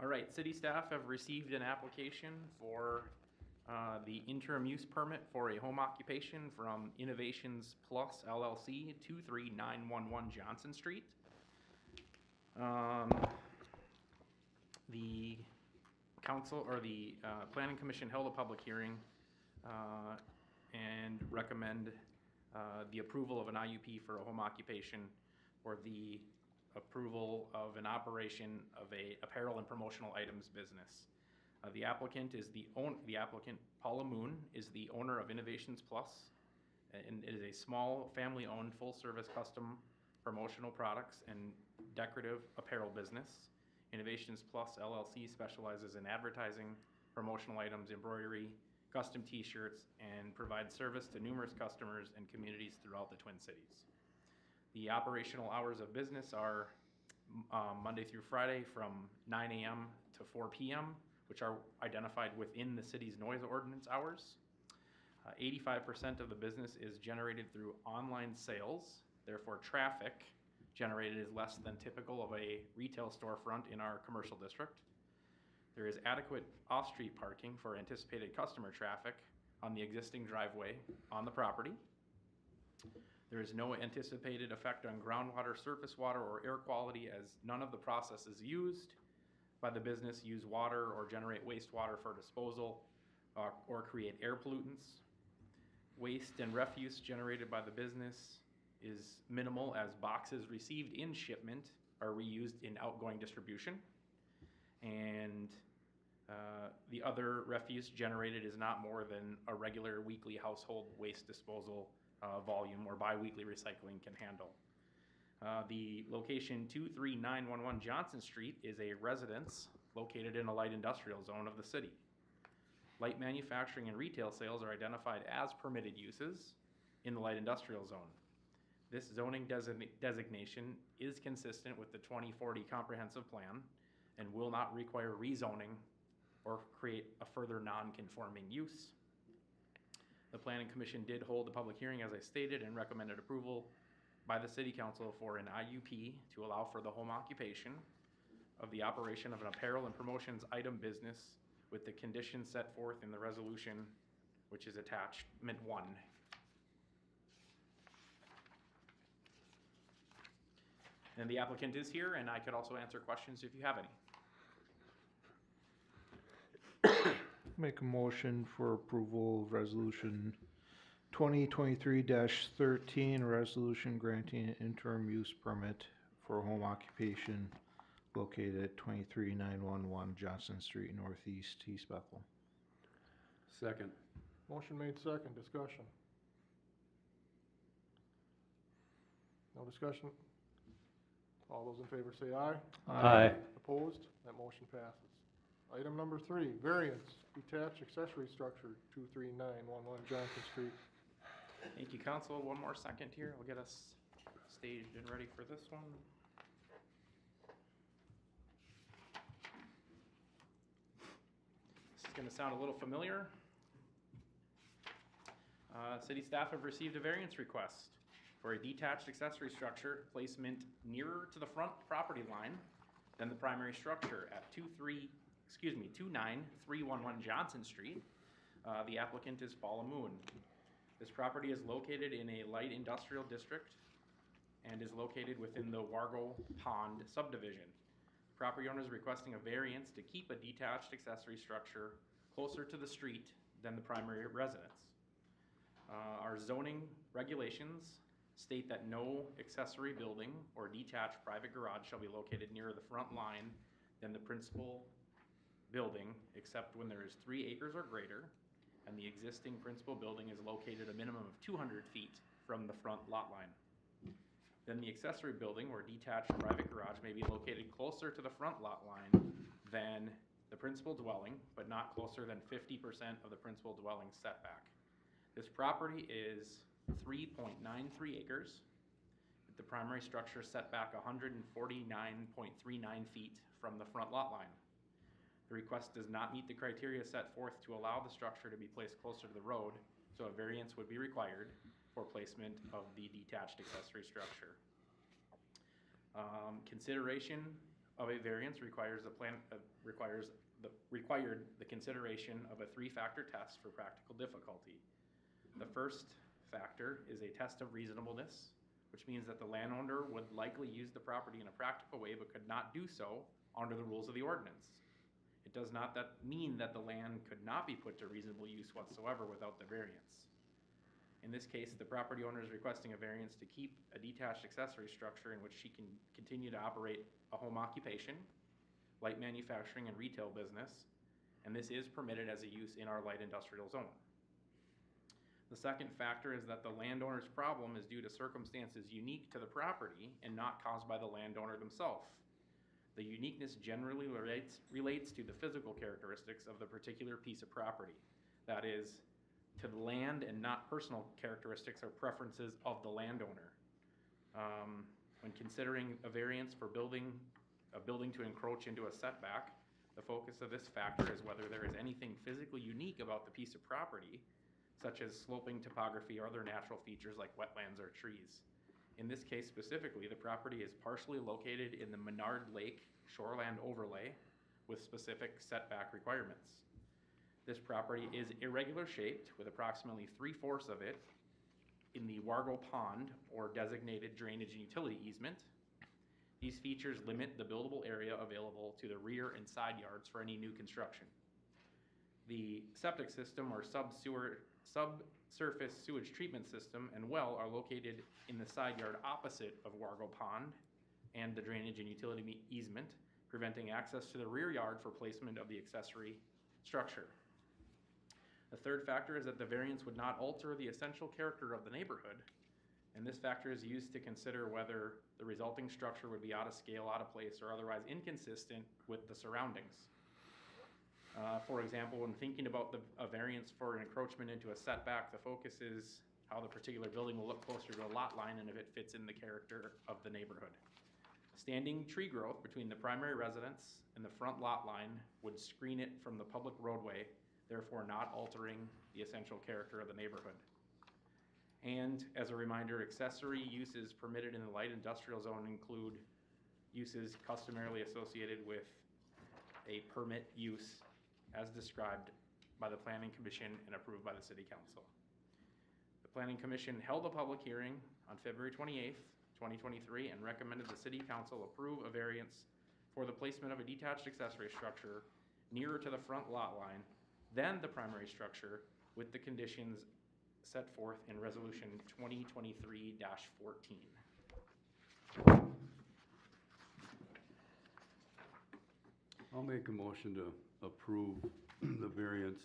All right, city staff have received an application for the interim use permit for a home occupation from Innovations Plus LLC, 23911 Johnson Street. The council, or the planning commission, held a public hearing and recommend the approval of an IUP for a home occupation, or the approval of an operation of a apparel and promotional items business. The applicant, Paula Moon, is the owner of Innovations Plus, and it is a small family-owned full-service custom promotional products and decorative apparel business. Innovations Plus LLC specializes in advertising, promotional items, embroidery, custom t-shirts, and provides service to numerous customers and communities throughout the Twin Cities. The operational hours of business are Monday through Friday from 9 a.m. to 4 p.m., which are identified within the city's noise ordinance hours. 85% of the business is generated through online sales. Therefore, traffic generated is less than typical of a retail storefront in our commercial district. There is adequate off-street parking for anticipated customer traffic on the existing driveway on the property. There is no anticipated effect on groundwater, surface water, or air quality, as none of the processes used by the business use water or generate wastewater for disposal or create air pollutants. Waste and refuse generated by the business is minimal, as boxes received in shipment are reused in outgoing distribution. And the other refuse generated is not more than a regular weekly household waste disposal volume or bi-weekly recycling can handle. The location 23911 Johnson Street is a residence located in a light industrial zone of the city. Light manufacturing and retail sales are identified as permitted uses in the light industrial zone. This zoning designation is consistent with the 2040 comprehensive plan and will not require rezoning or create a further non-conforming use. The Planning Commission did hold a public hearing, as I stated, and recommended approval by the City Council for an IUP to allow for the home occupation of the operation of an apparel and promotions item business with the conditions set forth in the resolution, which is attachment 1. And the applicant is here, and I could also answer questions if you have any. Make a motion for approval of resolution 2023-13, resolution granting an interim use permit for a home occupation located at 23911 Johnson Street Northeast, East Bethel. Second. Motion made second, discussion. No discussion? All those in favor say aye. Aye. Opposed? That motion passes. Item number 3, variance, detached accessory structure, 23911 Johnson Street. Thank you, council. One more second here. I'll get us staged and ready for this one. This is going to sound a little familiar. City staff have received a variance request for a detached accessory structure placement nearer to the front property line than the primary structure at 29311 Johnson Street. The applicant is Paula Moon. This property is located in a light industrial district and is located within the Wargo Pond subdivision. Property owner is requesting a variance to keep a detached accessory structure closer to the street than the primary residence. Our zoning regulations state that no accessory building or detached private garage shall be located nearer the front line than the principal building, except when there is 3 acres or greater, and the existing principal building is located a minimum of 200 feet from the front lot line. Then the accessory building or detached private garage may be located closer to the front lot line than the principal dwelling, but not closer than 50% of the principal dwelling setback. This property is 3.93 acres, with the primary structure set back 149.39 feet from the front lot line. The request does not meet the criteria set forth to allow the structure to be placed closer to the road, so a variance would be required for placement of the detached accessory structure. Consideration of a variance requires required the consideration of a three-factor test for practical difficulty. The first factor is a test of reasonableness, which means that the landowner would likely use the property in a practical way but could not do so under the rules of the ordinance. It does not mean that the land could not be put to reasonable use whatsoever without the variance. In this case, the property owner is requesting a variance to keep a detached accessory structure in which she can continue to operate a home occupation, light manufacturing and retail business, and this is permitted as a use in our light industrial zone. The second factor is that the landowner's problem is due to circumstances unique to the property and not caused by the landowner themselves. The uniqueness generally relates to the physical characteristics of the particular piece of property. That is, to the land and not personal characteristics or preferences of the landowner. When considering a variance for a building to encroach into a setback, the focus of this factor is whether there is anything physically unique about the piece of property, such as sloping topography or other natural features like wetlands or trees. In this case specifically, the property is partially located in the Menard Lake shoreland overlay with specific setback requirements. This property is irregular shaped with approximately 3/4 of it in the Wargo Pond or designated drainage and utility easement. These features limit the buildable area available to the rear and side yards for any new construction. The septic system or subsurface sewage treatment system and well are located in the side yard opposite of Wargo Pond and the drainage and utility easement, preventing access to the rear yard for placement of the accessory structure. The third factor is that the variance would not alter the essential character of the neighborhood, and this factor is used to consider whether the resulting structure would be out of scale, out of place, or otherwise inconsistent with the surroundings. For example, when thinking about a variance for an encroachment into a setback, the focus is how the particular building will look closer to a lot line and if it fits in the character of the neighborhood. Standing tree growth between the primary residence and the front lot line would screen it from the public roadway, therefore not altering the essential character of the neighborhood. And as a reminder, accessory uses permitted in the light industrial zone include uses customarily associated with a permit use as described by the Planning Commission and approved by the City Council. The Planning Commission held a public hearing on February 28th, 2023 and recommended the City Council approve a variance for the placement of a detached accessory structure nearer to the front lot line than the primary structure with the conditions set forth in Resolution 2023-14. I'll make a motion to approve the variance,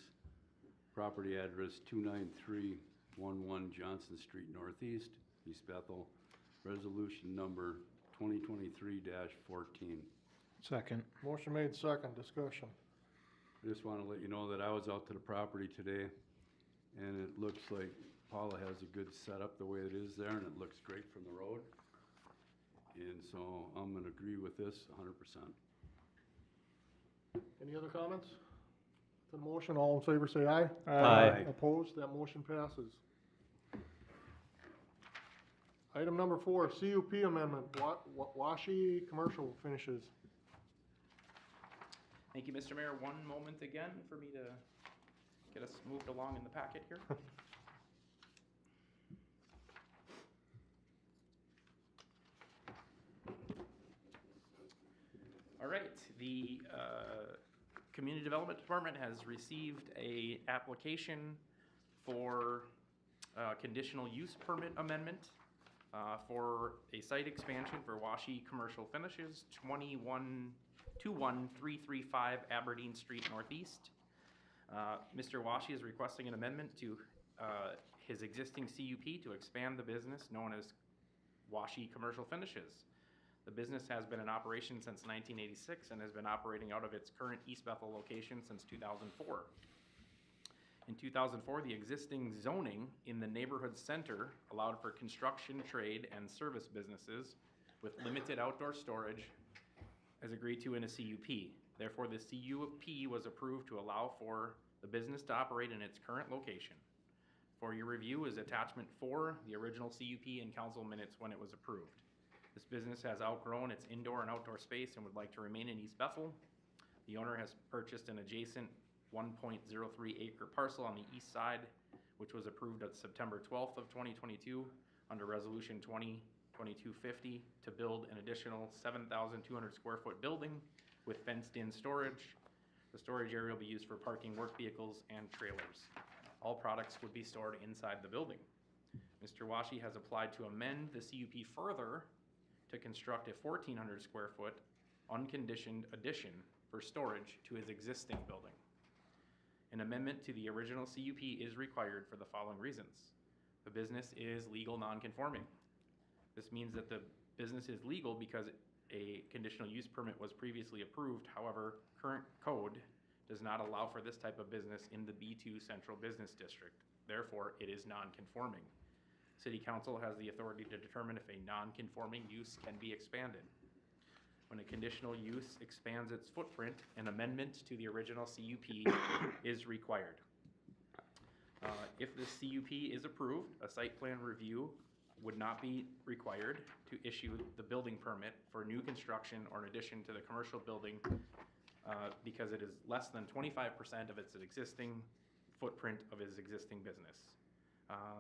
property address 29311 Johnson Street Northeast, East Bethel, resolution number 2023-14. Second. Motion made second, discussion. I just want to let you know that I was out to the property today, and it looks like Paula has a good setup the way it is there, and it looks great from the road. And so I'm going to agree with this 100%. Any other comments? The motion, all in favor say aye. Aye. Opposed, that motion passes. Item number 4, CUP amendment, Washi Commercial Finishes. Thank you, Mr. Mayor. One moment again for me to get us moved along in the packet here. All right, the Community Development Department has received a application for conditional use permit amendment for a site expansion for Washi Commercial Finishes, 21335 Aberdeen Street Northeast. Mr. Washi is requesting an amendment to his existing CUP to expand the business known as Washi Commercial Finishes. The business has been in operation since 1986 and has been operating out of its current East Bethel location since 2004. In 2004, the existing zoning in the neighborhood center allowed for construction, trade, and service businesses with limited outdoor storage as agreed to in a CUP. Therefore, the CUP was approved to allow for the business to operate in its current location. For your review is attachment 4, the original CUP and council minutes when it was approved. This business has outgrown its indoor and outdoor space and would like to remain in East Bethel. The owner has purchased an adjacent 1.03 acre parcel on the east side, which was approved on September 12th of 2022 under Resolution 2022-50 to build an additional 7,200 square foot building with fenced-in storage. The storage area will be used for parking work vehicles and trailers. All products would be stored inside the building. Mr. Washi has applied to amend the CUP further to construct a 1,400 square foot unconditioned addition for storage to his existing building. An amendment to the original CUP is required for the following reasons. The business is legal non-conforming. This means that the business is legal because a conditional use permit was previously approved. However, current code does not allow for this type of business in the B2 Central Business District. Therefore, it is non-conforming. City Council has the authority to determine if a non-conforming use can be expanded. When a conditional use expands its footprint, an amendment to the original CUP is required. If the CUP is approved, a site plan review would not be required to issue the building permit for new construction or an addition to the commercial building because it is less than 25% of its existing footprint of his existing business.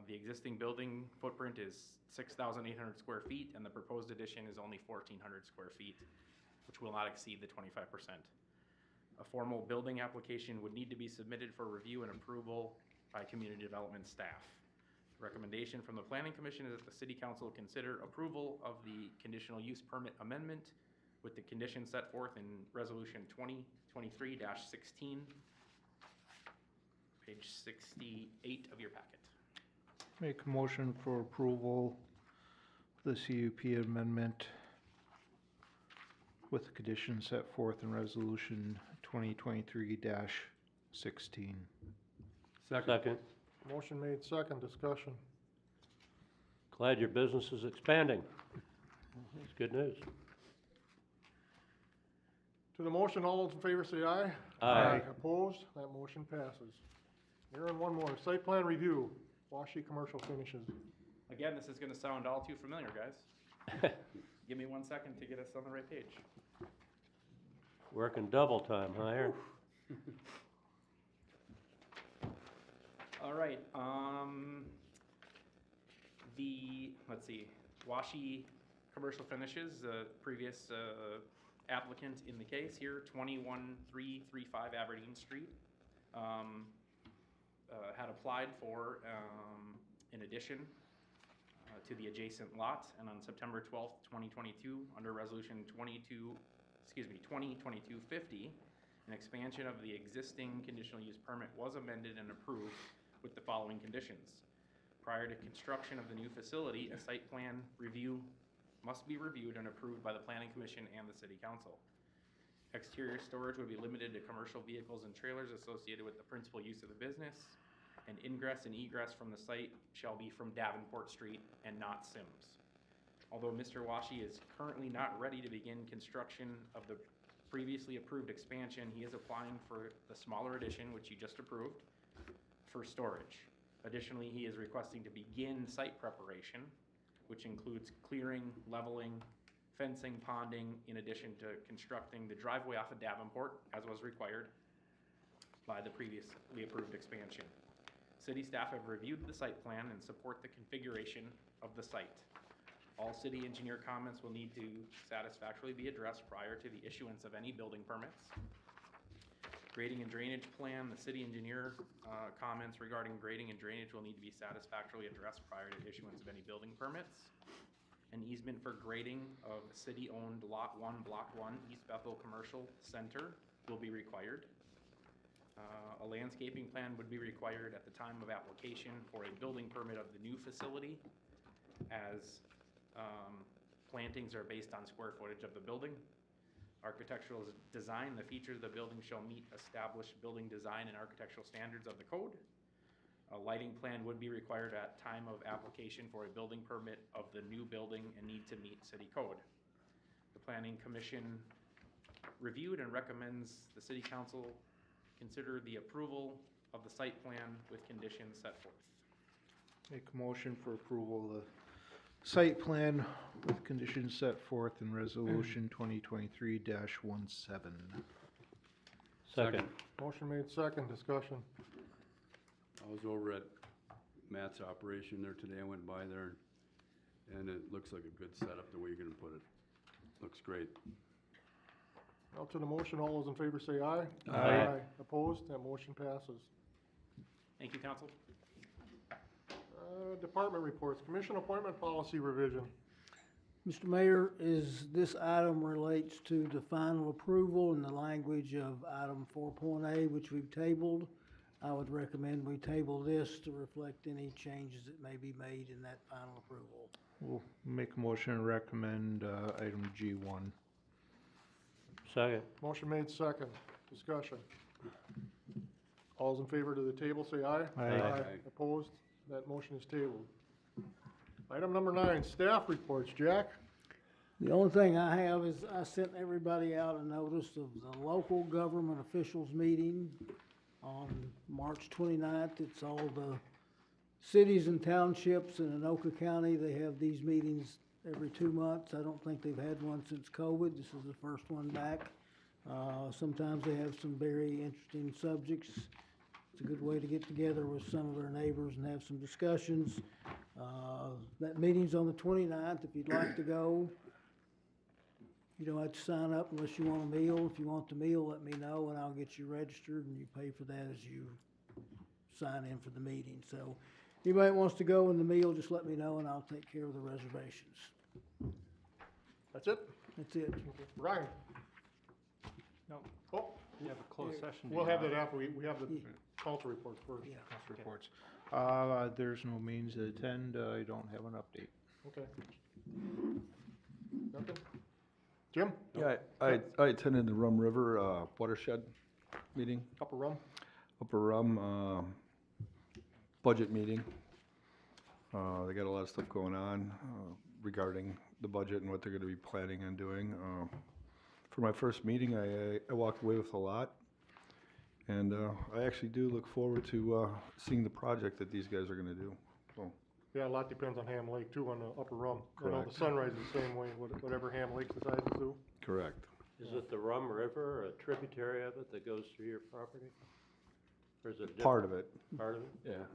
The existing building footprint is 6,800 square feet, and the proposed addition is only 1,400 square feet, which will not exceed the 25%. A formal building application would need to be submitted for review and approval by community development staff. The recommendation from the Planning Commission is that the City Council consider approval of the conditional use permit amendment with the conditions set forth in Resolution 2023-16, page 68 of your packet. Make a motion for approval of the CUP amendment with the conditions set forth in Resolution 2023-16. Second. Motion made, second, discussion. Glad your business is expanding. That's good news. To the motion, all those in favor say aye. Aye. Opposed? That motion passes. Aaron, one more. Site plan review, Washi Commercial Finishes. Again, this is going to sound all too familiar, guys. Give me 1 second to get us on the right page. Working double time, huh, Aaron? All right, let's see, Washi Commercial Finishes, the previous applicant in the case here, 21335 Aberdeen Street, had applied for an addition to the adjacent lot, and on September 12th, 2022, under Resolution 2022-50, an expansion of the existing conditional use permit was amended and approved with the following conditions. Prior to construction of the new facility, a site plan review must be reviewed and approved by the Planning Commission and the City Council. Exterior storage would be limited to commercial vehicles and trailers associated with the principal use of the business, and ingress and egress from the site shall be from Davenport Street and not Sims. Although Mr. Washi is currently not ready to begin construction of the previously approved expansion, he is applying for the smaller addition, which you just approved, for storage. Additionally, he is requesting to begin site preparation, which includes clearing, leveling, fencing, ponding, in addition to constructing the driveway off of Davenport, as was required by the previously approved expansion. City staff have reviewed the site plan and support the configuration of the site. All city engineer comments will need to satisfactorily be addressed prior to the issuance of any building permits. Grading and drainage plan, the city engineer comments regarding grading and drainage will need to be satisfactorily addressed prior to issuance of any building permits. An easement for grading of city-owned Lot 1, Block 1, East Bethel Commercial Center will be required. A landscaping plan would be required at the time of application for a building permit of the new facility, as plantings are based on square footage of the building. Architectural design, the features of the building shall meet established building design and architectural standards of the code. A lighting plan would be required at time of application for a building permit of the new building and need to meet city code. The Planning Commission reviewed and recommends the City Council consider the approval of the site plan with conditions set forth. Make a motion for approval of the site plan with conditions set forth in resolution 2023-17. Second. Motion made second, discussion. I was over at Matt's operation there today. I went by there, and it looks like a good setup, the way you're gonna put it. Looks great. Now to the motion, all those in favor say aye. Aye. Opposed, that motion passes. Thank you, council. Department reports, commission appointment policy revision. Mr. Mayor, this item relates to the final approval in the language of item 4.A, which we've tabled. I would recommend we table this to reflect any changes that may be made in that final approval. We'll make a motion and recommend item G1. Second. Motion made second, discussion. All those in favor to the table say aye. Aye. Opposed, that motion is tabled. Item number 9, staff reports, Jack? The only thing I have is I sent everybody out a notice of the local government officials meeting on March 29th. It's all the cities and townships in Anoka County. They have these meetings every 2 months. I don't think they've had one since COVID. This is the first one back. Sometimes they have some very interesting subjects. It's a good way to get together with some of our neighbors and have some discussions. That meeting's on the 29th. If you'd like to go, you don't have to sign up unless you want a meal. If you want the meal, let me know and I'll get you registered, and you pay for that as you sign in for the meeting. So anybody that wants to go in the meal, just let me know and I'll take care of the reservations. That's it? That's it. Ryan? No, Oh, you have a closed session. we'll have that after, we have the council reports first. Yeah. Council reports. There's no means to attend. I don't have an update. Okay. Nothing? Jim? Yeah, I attended the Rum River watershed meeting, Upper Rum? Upper Rum budget meeting. They got a lot of stuff going on regarding the budget and what they're gonna be planning on doing. For my first meeting, I walked away with a lot. And I actually do look forward to seeing the project that these guys are gonna do, so. Yeah, a lot depends on Ham Lake too, on the Upper Rum. I know Correct. the Sunrise is the same way, whatever Ham Lake decides to do. Correct. Is it the Rum River or a tributary of it that goes through your property? Or is it a Part different of it, part of it? yeah.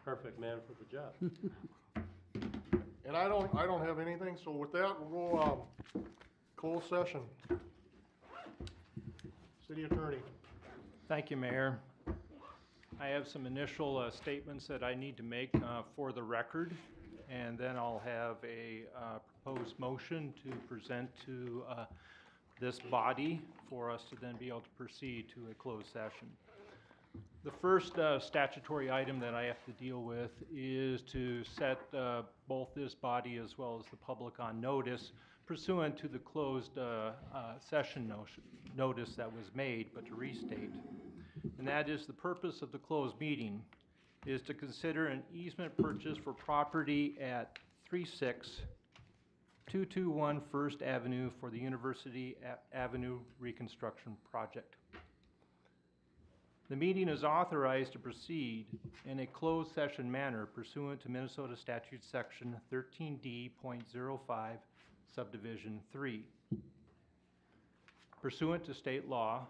Perfect man for the job. And I don't have anything, so with that, we'll go, closed session. City Attorney. Thank you, Mayor. I have some initial statements that I need to make for the record, and then I'll have a proposed motion to present to this body for us to then be able to proceed to a closed session. The first statutory item that I have to deal with is to set both this body as well as the public on notice pursuant to the closed session notice that was made, but to restate. And that is the purpose of the closed meeting is to consider an easement purchase for property at 36221 First Avenue for the University Avenue Reconstruction Project. The meeting is authorized to proceed in a closed session manner pursuant to Minnesota Statute Section 13D.05, Subdivision 3. Pursuant to state law,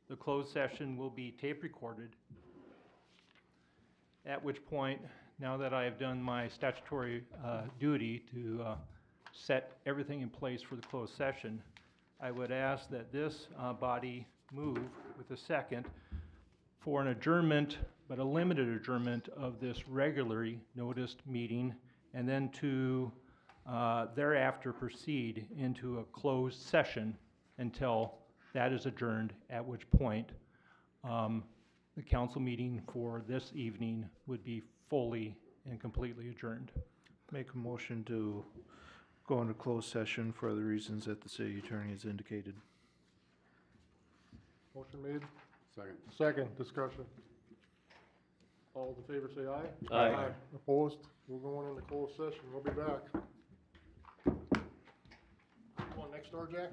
the closed session will be tape recorded, at which point, now that I have done my statutory duty to set everything in place for the closed session, I would ask that this body move with a second for an adjournment, but a limited adjournment of this regularly noticed meeting, and then to thereafter proceed into a closed session until that is adjourned, at which point the council meeting for this evening would be fully and completely adjourned. Make a motion to go into closed session for the reasons that the city attorney has indicated. Motion made. Second. Second, discussion. All in favor say aye. Aye. Opposed? We're going into closed session. We'll be back. Come on, next door, Jack?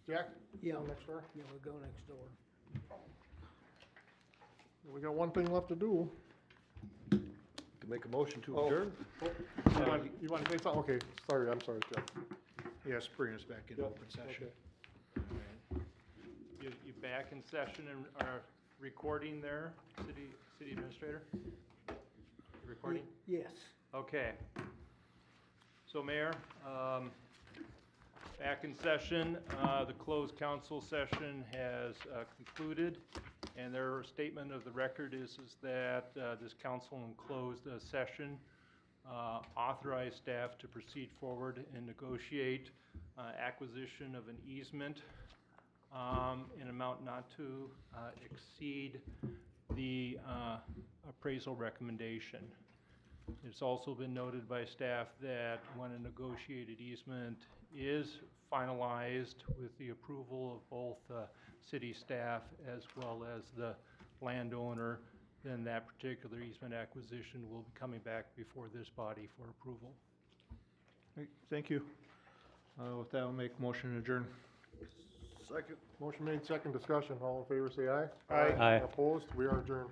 Jack? Yeah. Go next door? Yeah, we'll go next door. We got one thing left to do. Good Make a motion to Oh. adjourn? You want to say something? Okay, sorry, I'm sorry, Jeff. Yes, bring us back into Yep, open session. okay. You back in session and are recording there, city administrator? Recording? Yes. Okay. So Mayor, back in session, the closed council session has concluded, and their statement of the record is that this council in closed session authorized staff to proceed forward and negotiate acquisition of an easement in amount not to exceed the appraisal recommendation. It's also been noted by staff that when a negotiated easement is finalized with the approval of both city staff as well as the landowner, then that particular easement acquisition will be coming back before this body for approval. Thank you. With that, I'll make a motion to adjourn. Second. Motion made, second discussion. All in favor, say aye. Aye. Opposed? We are adjourned.